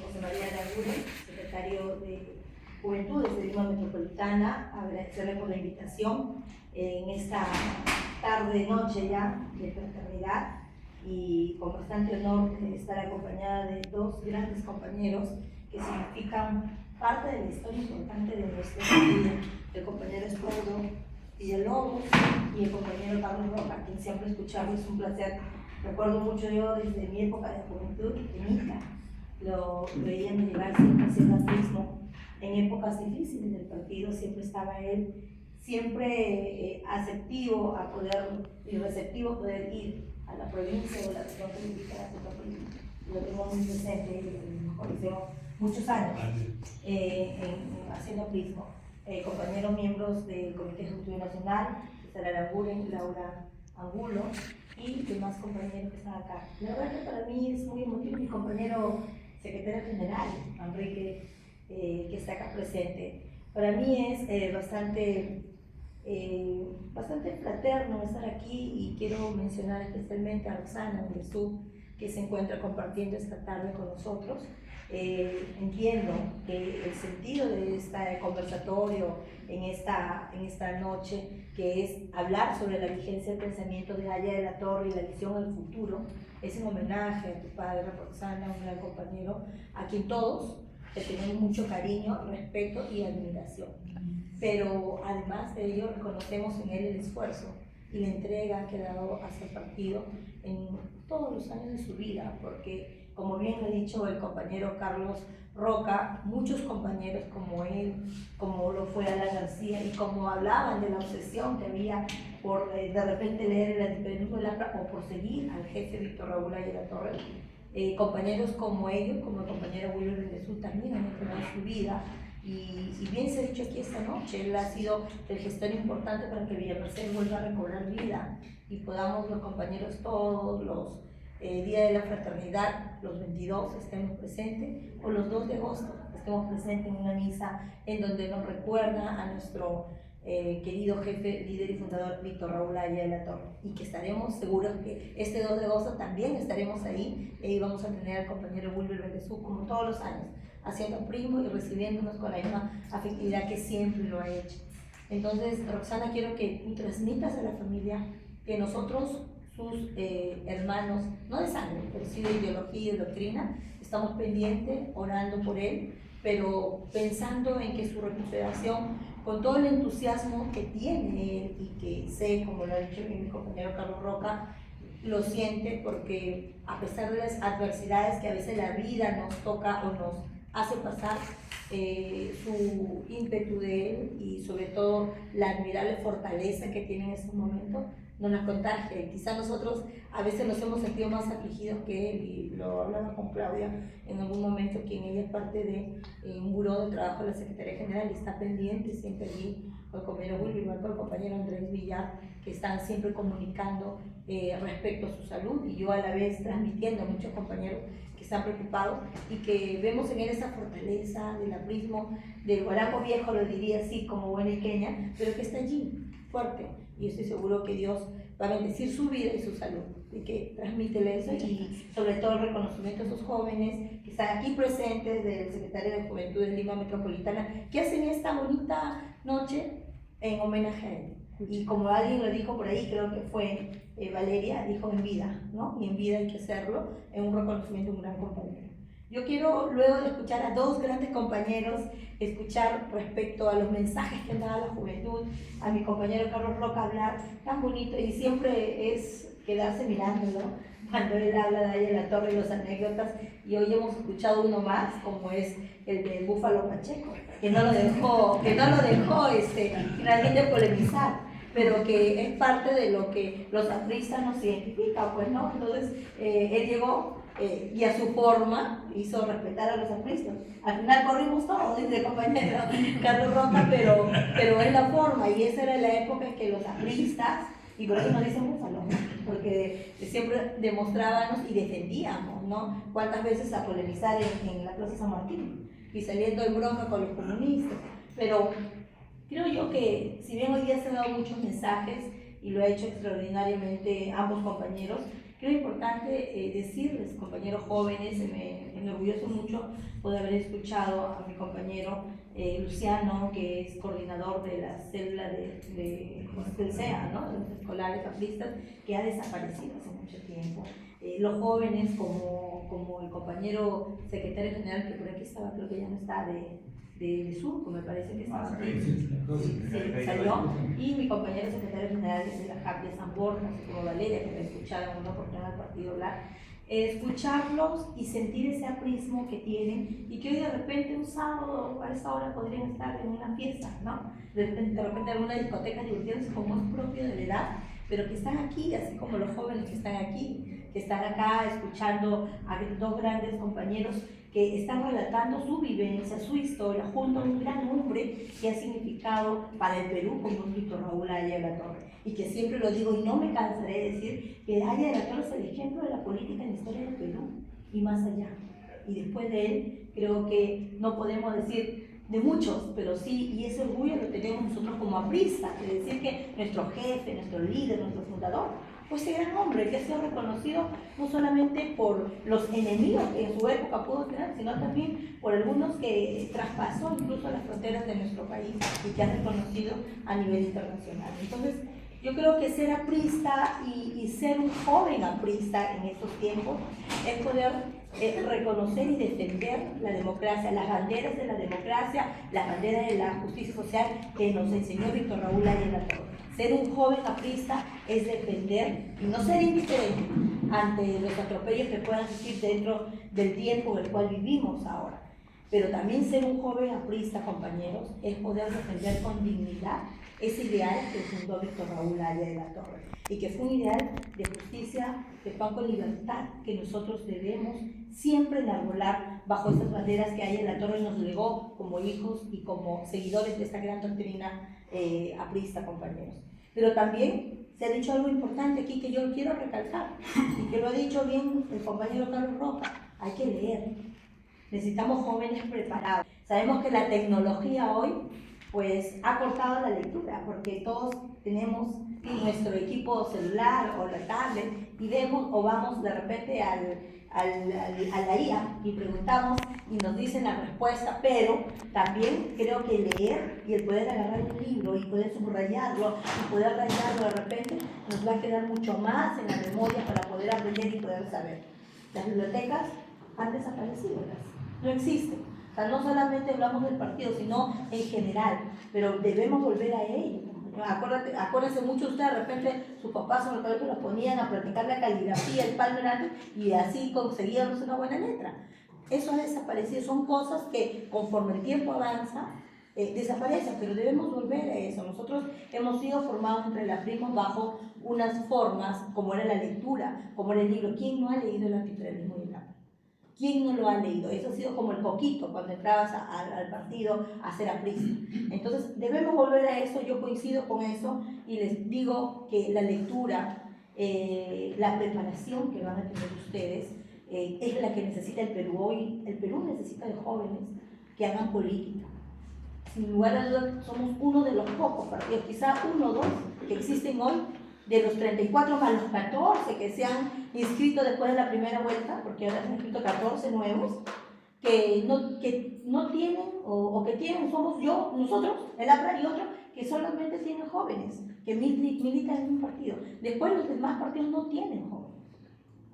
José María Lagure, secretario de Juventudes de Lima Metropolitana, agradecerle por la invitación en esta tarde-noche ya de fraternidad y con bastante honor de estar acompañada de 2 grandes compañeros que significan parte de la historia importante de nuestra familia, el compañero Espaudo Villalobos y el compañero Carlos Roca, quien siempre escucharlo es un placer. Recuerdo mucho yo desde mi época de juventud, pequeñita, lo veían llegar siempre haciendo atletismo en épocas difíciles del partido, siempre estaba él, siempre aceptivo a poder y receptivo a poder ir a la provincia o la región política de Santa Política. Lo tengo muy presente y nos conocemos muchos años haciendo atletismo. Compañeros miembros del Comité Ejecutivo Nacional, Sara Aranguren, Laura Angulo y demás compañeros que están acá. La verdad que para mí es muy emotivo mi compañero secretario general, Enrique, que está acá presente. Para mí es bastante fraterno estar aquí y quiero mencionar especialmente a Roxana de Sub, que se encuentra compartiendo esta tarde con nosotros. Entiendo que el sentido de este conversatorio en esta noche, que es hablar sobre la vigencia del pensamiento de Aya de la Torre y la visión al futuro, es un homenaje a tu padre, Roxana, un gran compañero, a quien todos le tenemos mucho cariño, respeto y admiración. Pero además de ello, reconocemos en él el esfuerzo y la entrega que ha dado hacia el partido en todos los años de su vida, porque, como bien lo ha dicho el compañero Carlos Roca, muchos compañeros como él, como lo fue Alan García, y como hablaban de la obsesión que había por de repente leer el antiperonismo de Lapra o por seguir al jefe Víctor Raúl Aya de la Torre, compañeros como ellos, como el compañero Wilber Bendezú, también han entregado su vida. Y bien se ha dicho aquí esta noche, él ha sido el gestor importante para que Villa Merced vuelva a recobrar vida y podamos los compañeros todos los Día de la Fraternidad, los 22 estemos presentes, o los 2 de agosto estemos presentes en una misa en donde nos recuerda a nuestro querido jefe, líder y fundador Víctor Raúl Aya de la Torre, y que estaremos seguros que este 2 de agosto también estaremos ahí y vamos a tener al compañero Wilber Bendezú como todos los años, haciendo primo y recibiéndonos con la misma afectividad que siempre lo ha hecho. Entonces, Roxana, quiero que tú transmitas a la familia que nosotros, sus hermanos, no de sangre, pero sí de ideología y de doctrina, estamos pendientes, orando por él, pero pensando en que su recuperación, con todo el entusiasmo que tiene él y que sé, como lo ha dicho mi compañero Carlos Roca, lo siente porque a pesar de las adversidades que a veces la vida nos toca o nos hace pasar, su ímpetu de él y sobre todo la admirable fortaleza que tiene en estos momentos nos la contagia. Quizá nosotros a veces nos hemos sentido más afligidos que él, y lo hablaba con Claudia en algún momento, quien ella es parte de un buró de trabajo de la Secretaría General y está pendiente siempre allí con el compañero Wilber, igual con el compañero Andrés Villar, que están siempre comunicando respecto a su salud, y yo a la vez transmitiendo a muchos compañeros que están preocupados y que vemos en él esa fortaleza del aprismo, del guarapo viejo, lo diría así como buena iqueña, pero que está allí, fuerte, y estoy seguro que Dios va a bendecir su vida y su salud, y que transmítele eso, y sobre todo el reconocimiento a esos jóvenes que están aquí presentes, del Secretario de Juventud de Lima Metropolitana, que hacen esta bonita noche en homenaje a él. Y como alguien lo dijo por ahí, creo que fue Valeria, dijo en vida, ¿no? Y en vida hay que hacerlo, en un reconocimiento de un gran compañero. Yo quiero, luego de escuchar a 2 grandes compañeros, escuchar respecto a los mensajes que han dado a la juventud, a mi compañero Carlos Roca hablar tan bonito, y siempre es quedarse mirándolo cuando él habla de Aya de la Torre y las anécdotas, y hoy hemos escuchado uno más, como es el de Búfalo Pacheco, que no lo dejó finalmente polemizar, pero que es parte de lo que los apristas nos identifican, pues, ¿no? Entonces, él llegó y a su forma hizo respetar a los apristas. Al final corrimos todos, dice el compañero Carlos Roca, pero es la forma, y esa era la época en que los apristas, y por eso nos dicen búfalo, ¿no? Porque siempre demostrábamos y defendíamos, ¿no? Cuántas veces a polemizar en la Plaza San Martín y saliendo en bronca con los comunistas. Pero creo yo que, si bien hoy día se han dado muchos mensajes y lo ha hecho extraordinariamente ambos compañeros, creo importante decirles, compañeros jóvenes, me enorgullezo mucho poder haber escuchado a mi compañero Luciano, que es coordinador de la célula del CEA, ¿no? De los escolares apristas, que ha desaparecido hace mucho tiempo. Los jóvenes, como el compañero secretario general, que por aquí estaba, creo que ya no está, de Surco, me parece que estaba aquí, salió, y mi compañero secretario general de la JAP de San Borja, como Valeria, que me escucharon en una oportunidad del partido hablar, escucharlos y sentir ese aprismo que tienen, y que hoy de repente un sábado a esa hora podrían estar en una fiesta, ¿no? De repente en alguna discoteca divirtiéndose como es propio de la edad, pero que están aquí, así como los jóvenes que están aquí, que están acá escuchando a 2 grandes compañeros que están relatando su vivencia, su historia, junto a un gran hombre que ha significado para el Perú como es Víctor Raúl Aya de la Torre. Y que siempre lo digo y no me cansaré de decir que Aya de la Torre es el ejemplo de la política en la historia del Perú y más allá. Y después de él, creo que no podemos decir de muchos, pero sí, y ese orgullo lo tenemos nosotros como apristas, de decir que nuestro jefe, nuestro líder, nuestro fundador pues ese gran hombre que ha sido reconocido no solamente por los enemigos que en su época pudo tener, sino también por algunos que traspasó incluso las fronteras de nuestro país y que ha reconocido a nivel internacional. Entonces, yo creo que ser aprista y ser un joven aprista en estos tiempos es poder reconocer y defender la democracia, las banderas de la democracia, las banderas de la justicia social que nos enseñó Víctor Raúl Ayala Torre. Ser un joven aprista es defender y no ser indiferente ante los atropellos que puedan existir dentro del tiempo en el cual vivimos ahora. Pero también ser un joven aprista, compañeros, es poder defender con dignidad ese ideal que fundó Víctor Raúl Ayala Torre y que fue un ideal de justicia, de paz con libertad que nosotros debemos siempre enarbolar bajo estas banderas que Ayala Torre nos legó como hijos y como seguidores de esta gran doctrina aprista, compañeros. Pero también se ha dicho algo importante aquí que yo quiero recalcar y que lo ha dicho bien el compañero Carlos Roca: hay que leer. Necesitamos jóvenes preparados. Sabemos que la tecnología hoy pues ha cortado la lectura, porque todos tenemos nuestro equipo celular o la tablet y vemos o vamos de repente a la IA y preguntamos y nos dicen la respuesta, pero también creo que leer y el poder agarrar un libro y poder subrayarlo y poder rayarlo de repente nos va a quedar mucho más en la memoria para poder aprender y poder saber. Las bibliotecas han desaparecido, no existen. O sea, no solamente hablamos del partido, sino en general, pero debemos volver a ello. Acuérdense mucho ustedes, de repente sus papás en el colegio los ponían a practicar la caligrafía, el palmer, y así conseguíamos una buena letra. Eso ha desaparecido, son cosas que conforme el tiempo avanza, desaparecen, pero debemos volver a eso. Nosotros hemos sido formados entre las primas bajo unas formas, como era la lectura, como era el libro. ¿Quién no ha leído el antiimperialismo y el hambre? ¿Quién no lo ha leído? Eso ha sido como el poquito cuando entrabas al partido a ser aprista. Entonces debemos volver a eso, yo coincido con eso y les digo que la lectura, la preparación que van a tener ustedes es la que necesita el Perú hoy. El Perú necesita de jóvenes que hagan política. Sin lugar a dudas somos uno de los pocos partidos, quizá uno o dos que existen hoy, de los 34 más los 14 que se han inscrito después de la primera vuelta, porque ahora se han inscrito 14 nuevos, que no tienen, o que tienen, somos nosotros, el APRA y otros, que solamente tienen jóvenes, que militan en un partido. Después los demás partidos no tienen jóvenes.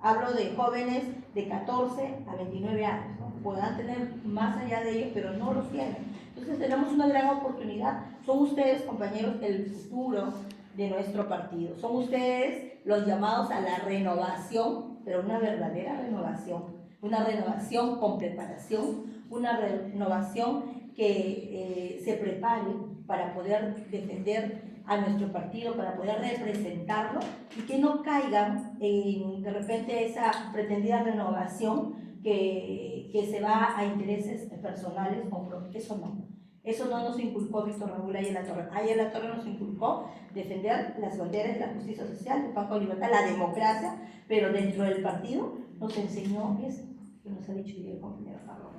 Hablo de jóvenes de 14 a 29 años, ¿no? Podrán tener más allá de ellos, pero no los tienen. Entonces tenemos una gran oportunidad. Son ustedes, compañeros, el futuro de nuestro partido. Son ustedes los llamados a la renovación, pero una verdadera renovación, una renovación con preparación, una renovación que se prepare para poder defender a nuestro partido, para poder representarlo y que no caigan en de repente esa pretendida renovación que se va a intereses personales o propios. Eso no. Eso no nos inculcó Víctor Raúl Ayala Torre. Ayala Torre nos inculcó defender las banderas de la justicia social, de paz con libertad, la democracia, pero dentro del partido nos enseñó eso que nos ha dicho el compañero Carlos.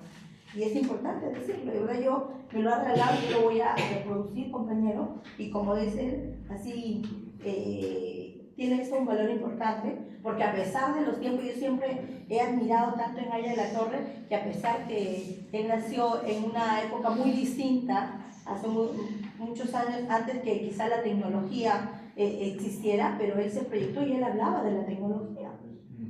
Y es importante decirlo, de verdad yo me lo ha regalado y lo voy a reproducir, compañero, y como dice, así tiene eso un valor importante, porque a pesar de los tiempos, yo siempre he admirado tanto en Ayala Torre, que a pesar que él nació en una época muy distinta, hace muchos años antes que quizá la tecnología existiera, pero él se proyectó y él hablaba de la tecnología.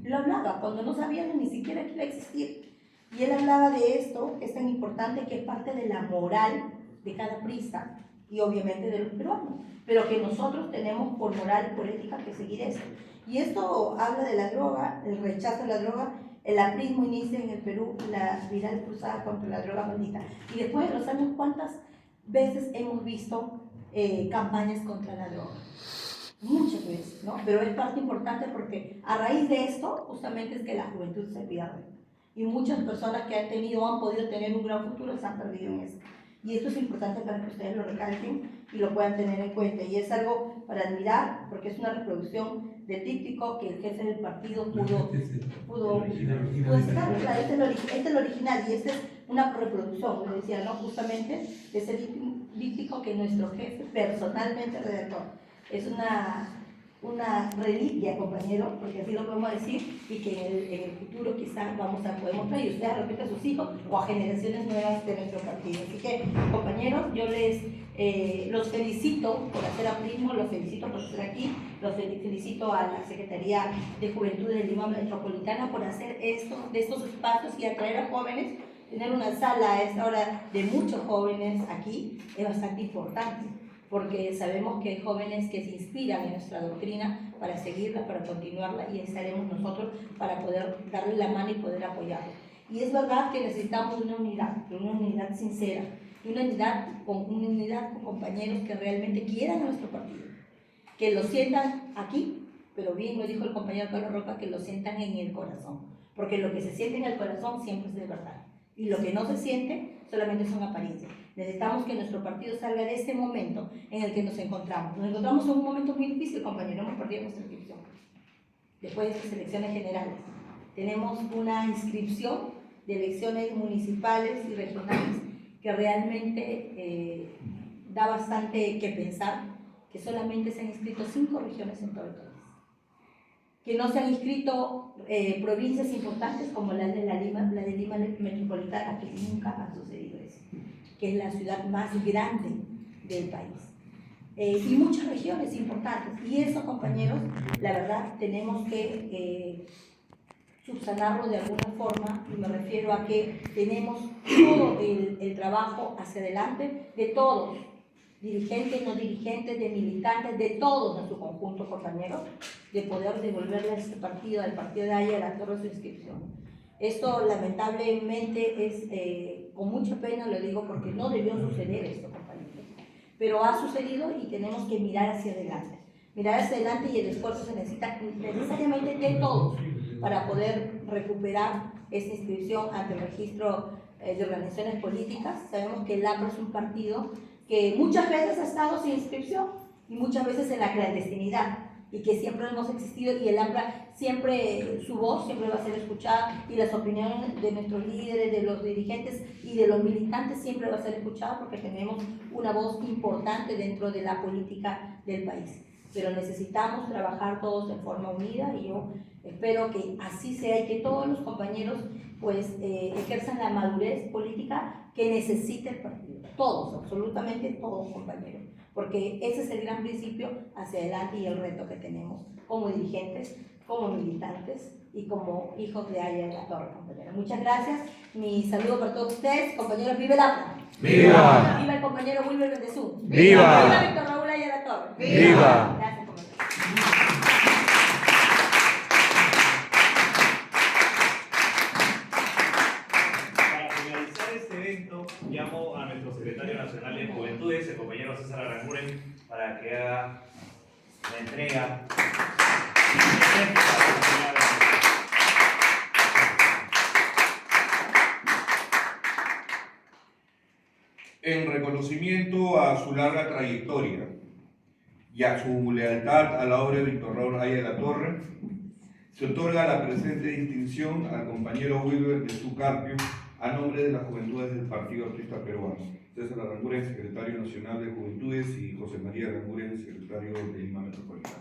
Lo hablaba cuando no sabían ni siquiera que iba a existir. Y él hablaba de esto, que es tan importante, que es parte de la moral de cada aprista y obviamente de los peruanos, pero que nosotros tenemos por moral y por ética que seguir eso. Y esto habla de la droga, el rechazo a la droga. El aprismo inicia en el Perú la viral cruzada contra la droga maldita. Y después de los años, ¿cuántas veces hemos visto campañas contra la droga? Muchas veces, ¿no? Pero es parte importante porque a raíz de esto, justamente es que la juventud se pierde. Y muchas personas que han tenido o han podido tener un gran futuro se han perdido en esto. Y esto es importante para que ustedes lo recalquen y lo puedan tener en cuenta. Y es algo para admirar, porque es una reproducción del díptico que el jefe del partido pudo sacar. Claro, este es el original y esta es una reproducción, le decía, ¿no? Justamente de ese díptico que nuestro jefe personalmente redactó. Es una una reliquia, compañero, porque así lo podemos decir, y que en el futuro quizás podemos traer, y ustedes respecto a sus hijos o a generaciones nuevas de nuestro partido. Así que, compañeros, yo los felicito por hacer aprismo, los felicito por estar aquí, los felicito a la Secretaría de Juventud de Lima Metropolitana por hacer de estos espacios y atraer a jóvenes. Tener una sala a esta hora de muchos jóvenes aquí es bastante importante, porque sabemos que hay jóvenes que se inspiran en nuestra doctrina para seguirla, para continuarla, y estaremos nosotros para poder darle la mano y poder apoyarla. Y es verdad que necesitamos una unidad sincera, una unidad con compañeros que realmente quieran a nuestro partido, que lo sientan aquí, pero bien lo dijo el compañero Carlos Roca, que lo sientan en el corazón, porque lo que se siente en el corazón siempre es de verdad. Y lo que no se siente solamente son apariencias. Necesitamos que nuestro partido salga de este momento en el que nos encontramos. Nos encontramos en un momento muy difícil, compañeros, hemos perdido nuestra inscripción. Después de estas elecciones generales, tenemos una inscripción de elecciones municipales y regionales que realmente da bastante que pensar, que solamente se han inscrito 5 regiones en todo el país. Que no se han inscrito provincias importantes como la de Lima Metropolitana, que nunca ha sucedido eso, que es la ciudad más grande del país. Y muchas regiones importantes. Y eso, compañeros, la verdad, tenemos que subsanarlo de alguna forma, y me refiero a que tenemos todo el trabajo hacia adelante de todos, dirigentes, no dirigentes, de militantes, de todos en su conjunto, compañeros, de poder devolverle a este partido, al partido de Aya la Torre, su inscripción. Esto lamentablemente es, con mucha pena lo digo, porque no debió suceder esto, compañeros, pero ha sucedido y tenemos que mirar hacia adelante. Mirar hacia adelante, y el esfuerzo se necesita necesariamente de todos para poder recuperar esta inscripción ante el registro de organizaciones políticas. Sabemos que el APRA es un partido que muchas veces ha estado sin inscripción y muchas veces en la clandestinidad, y que siempre hemos existido, y el APRA siempre, su voz siempre va a ser escuchada, y las opiniones de nuestros líderes, de los dirigentes y de los militantes siempre va a ser escuchada, porque tenemos una voz importante dentro de la política del país. Pero necesitamos trabajar todos de forma unida, y yo espero que así sea, y que todos los compañeros pues ejerzan la madurez política que necesita el partido. Todos, absolutamente todos, compañeros, porque ese es el gran principio hacia adelante y el reto que tenemos como dirigentes, como militantes y como hijos de Aya de la Torre, compañeros. Muchas gracias. Mi saludo para todos ustedes, compañeros. ¡Viva el APRA! ¡Viva! ¡Viva el compañero Wilber Bendezú! ¡Viva! ¡Viva Víctor Raúl Aya de la Torre! ¡Viva! Gracias, compañeros. Para finalizar este evento, llamo a nuestro secretario nacional de Juventudes, el compañero César Aranguren, para que haga la entrega. En reconocimiento a su larga trayectoria y a su lealtad a la obra de Víctor Raúl Aya de la Torre, se otorga la presente distinción al compañero Wilber Bendezú Carpio a nombre de las Juventudes del Partido Aprista Peruano. César Aranguren, secretario nacional de Juventudes, y José María Aranguren, secretario de Lima Metropolitana.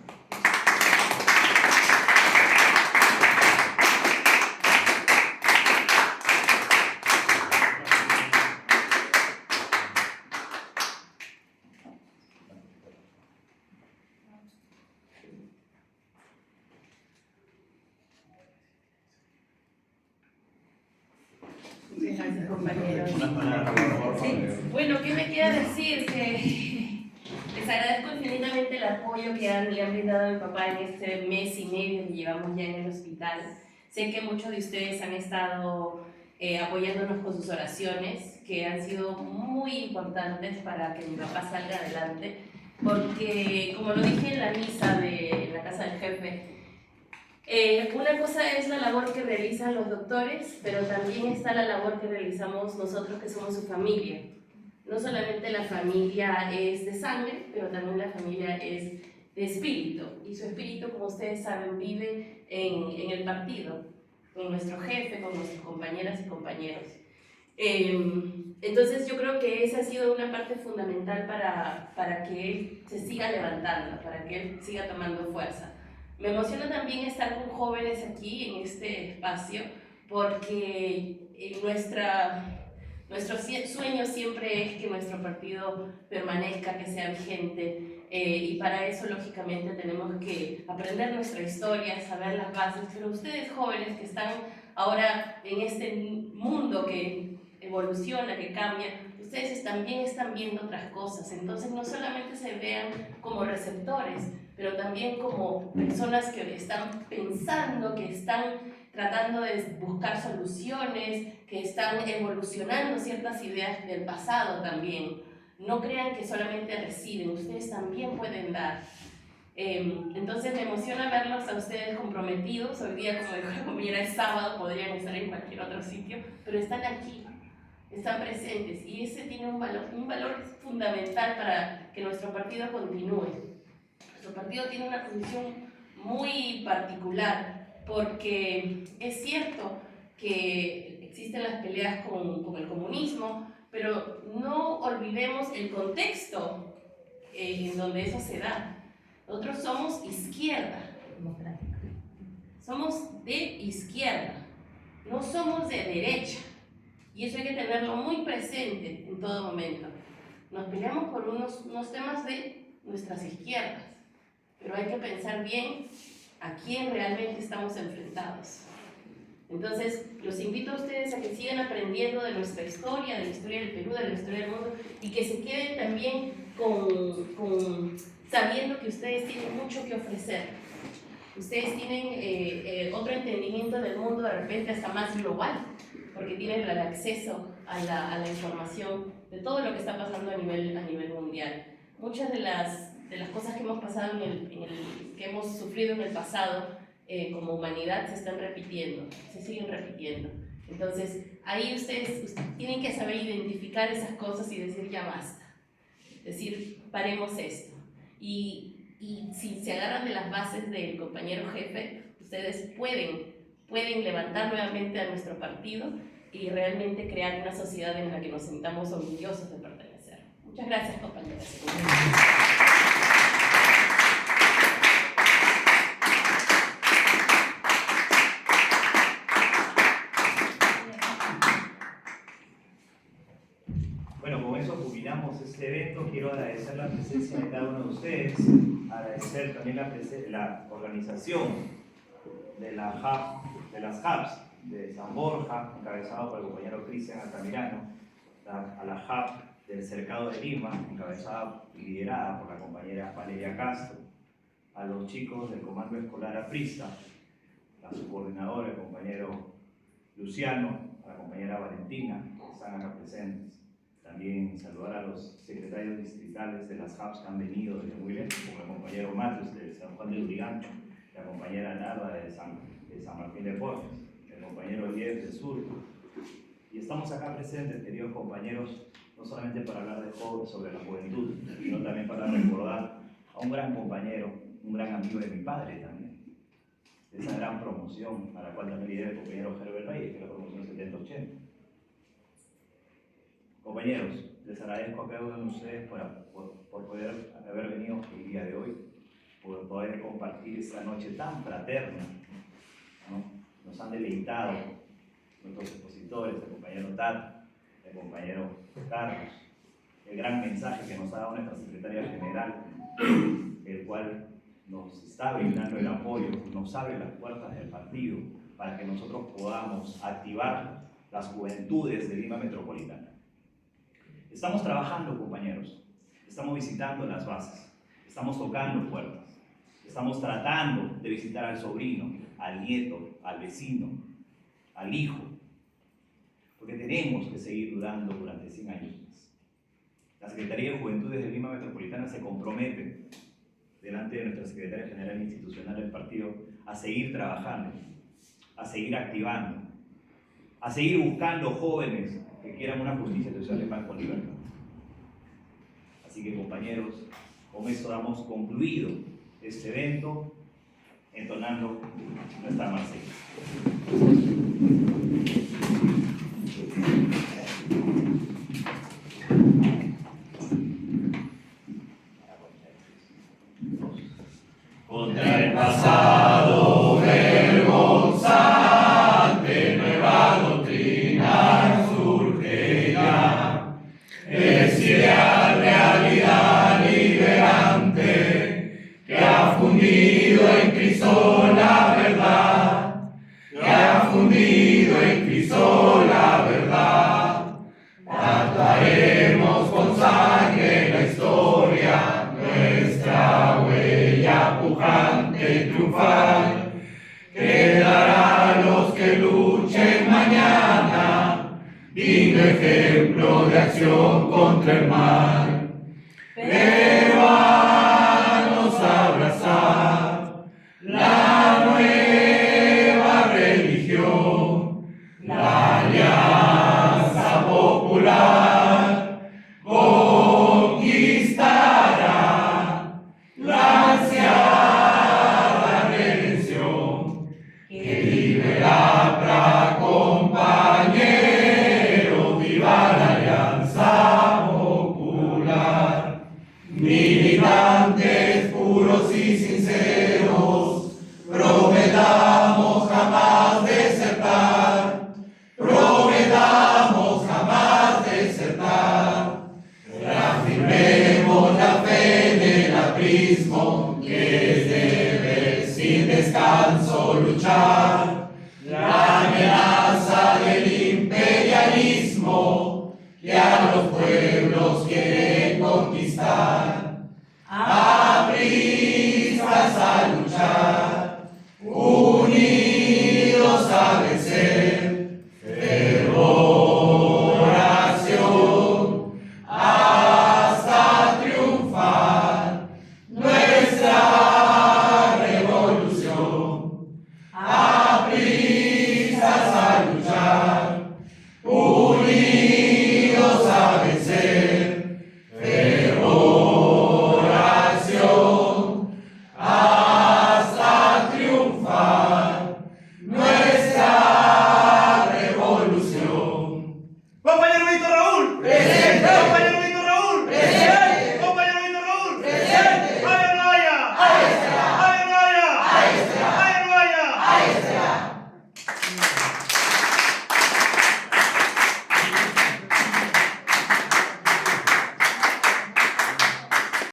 Gracias, compañero. Unas palabras, por favor. Sí. Bueno, ¿qué me queda decir? Que les agradezco infinitamente el apoyo que le han brindado a mi papá en este mes y medio que llevamos ya en el hospital. Sé que muchos de ustedes han estado apoyándonos con sus oraciones, que han sido muy importantes para que mi papá salga adelante, porque, como lo dije en la misa de la casa del jefe, una cosa es la labor que realizan los doctores, pero también está la labor que realizamos nosotros, que somos su familia. No solamente la familia es de sangre, pero también la familia es de espíritu, y su espíritu, como ustedes saben, vive en el partido, con nuestro jefe, con nuestras compañeras y compañeros. Entonces yo creo que esa ha sido una parte fundamental para que él se siga levantando, para que él siga tomando fuerza. Me emociona también estar con jóvenes aquí en este espacio, porque nuestro sueño siempre es que nuestro partido permanezca, que sea vigente, y para eso lógicamente tenemos que aprender nuestra historia, saber las bases, pero ustedes jóvenes que están ahora en este mundo que evoluciona, que cambia, ustedes también están viendo otras cosas, entonces no solamente se vean como receptores, pero también como personas que están pensando, que están tratando de buscar soluciones, que están evolucionando ciertas ideas del pasado también. No crean que solamente reciben, ustedes también pueden dar. Entonces me emociona verlos a ustedes comprometidos. Hoy día, como dijo la compañera, es sábado, podrían estar en cualquier otro sitio, pero están aquí, están presentes, y ese tiene un valor fundamental para que nuestro partido continúe. Nuestro partido tiene una posición muy particular, porque es cierto que existen las peleas con el comunismo, pero no olvidemos el contexto en donde eso se da. Nosotros somos izquierda, somos de izquierda, no somos de derecha, y eso hay que tenerlo muy presente en todo momento. Nos peleamos por unos temas de nuestras izquierdas, pero hay que pensar bien a quién realmente estamos enfrentados. Entonces, los invito a ustedes a que sigan aprendiendo de nuestra historia, de la historia del Perú, de la historia del mundo, y que se queden también sabiendo que ustedes tienen mucho que ofrecer. Ustedes tienen otro entendimiento del mundo, de repente hasta más global, porque tienen el acceso a la información de todo lo que está pasando a nivel mundial. Muchas de las cosas que hemos pasado que hemos sufrido en el pasado como humanidad se están repitiendo, se siguen repitiendo. Entonces, ahí ustedes tienen que saber identificar esas cosas y decir ya basta. Decir, paremos esto. Y si se agarran de las bases del compañero jefe, ustedes pueden levantar nuevamente a nuestro partido y realmente crear una sociedad en la que nos sintamos orgullosos de pertenecer. Muchas gracias, compañeros. Bueno, con eso culminamos este evento. Quiero agradecer la presencia de cada uno de ustedes, agradecer también la organización de las hubs de San Borja, encabezado por el compañero Cristian Altamirano, a la hub del Cercado de Lima, encabezada y liderada por la compañera Valeria Castro, a los chicos del Comando Escolar Aprista, a su coordinador, el compañero Luciano, a la compañera Valentina, que están acá presentes. También saludar a los secretarios distritales de las hubs que han venido desde muy lejos, como el compañero Matos de San Juan de Lurigancho, la compañera Narda de San Martín de Porres, el compañero Eliel de Sur. Y estamos acá presentes, queridos compañeros, no solamente para hablar sobre la juventud, sino también para recordar a un gran compañero, un gran amigo de mi padre también, de esa gran promoción a la cual también lidera el compañero Herbert Reyes, que es la promoción 70-80. Compañeros, les agradezco a cada uno de ustedes por poder haber venido el día de hoy, por poder compartir esta noche tan fraterna, ¿no? Nos han deleitado nuestros expositores, el compañero Tat, el compañero Carlos, el gran mensaje que nos ha dado nuestra secretaria general, el cual nos está brindando el apoyo, nos abre las puertas del partido para que nosotros podamos activar las juventudes de Lima Metropolitana. Estamos trabajando, compañeros, estamos visitando las bases, estamos tocando puertas, estamos tratando de visitar al sobrino, al nieto, al vecino, al hijo, porque tenemos que seguir durando durante 100 años más. La Secretaría de Juventudes de Lima Metropolitana se compromete delante de nuestra Secretaria General Institucional del partido a seguir trabajando, a seguir activando, a seguir buscando jóvenes que quieran una justicia social de paz con libertad. Así que, compañeros, con esto damos concluido este evento, entonando nuestra Marsella. reacción contra el mal. Peruanos abrazar la nueva religión, la alianza popular conquistará la ansiada redención que libera para compañero, viva la alianza popular. Militantes puros y sinceros, prometamos jamás desertar, prometamos jamás desertar. Reafirmemos la fe del aprismo, que es deber sin descanso luchar.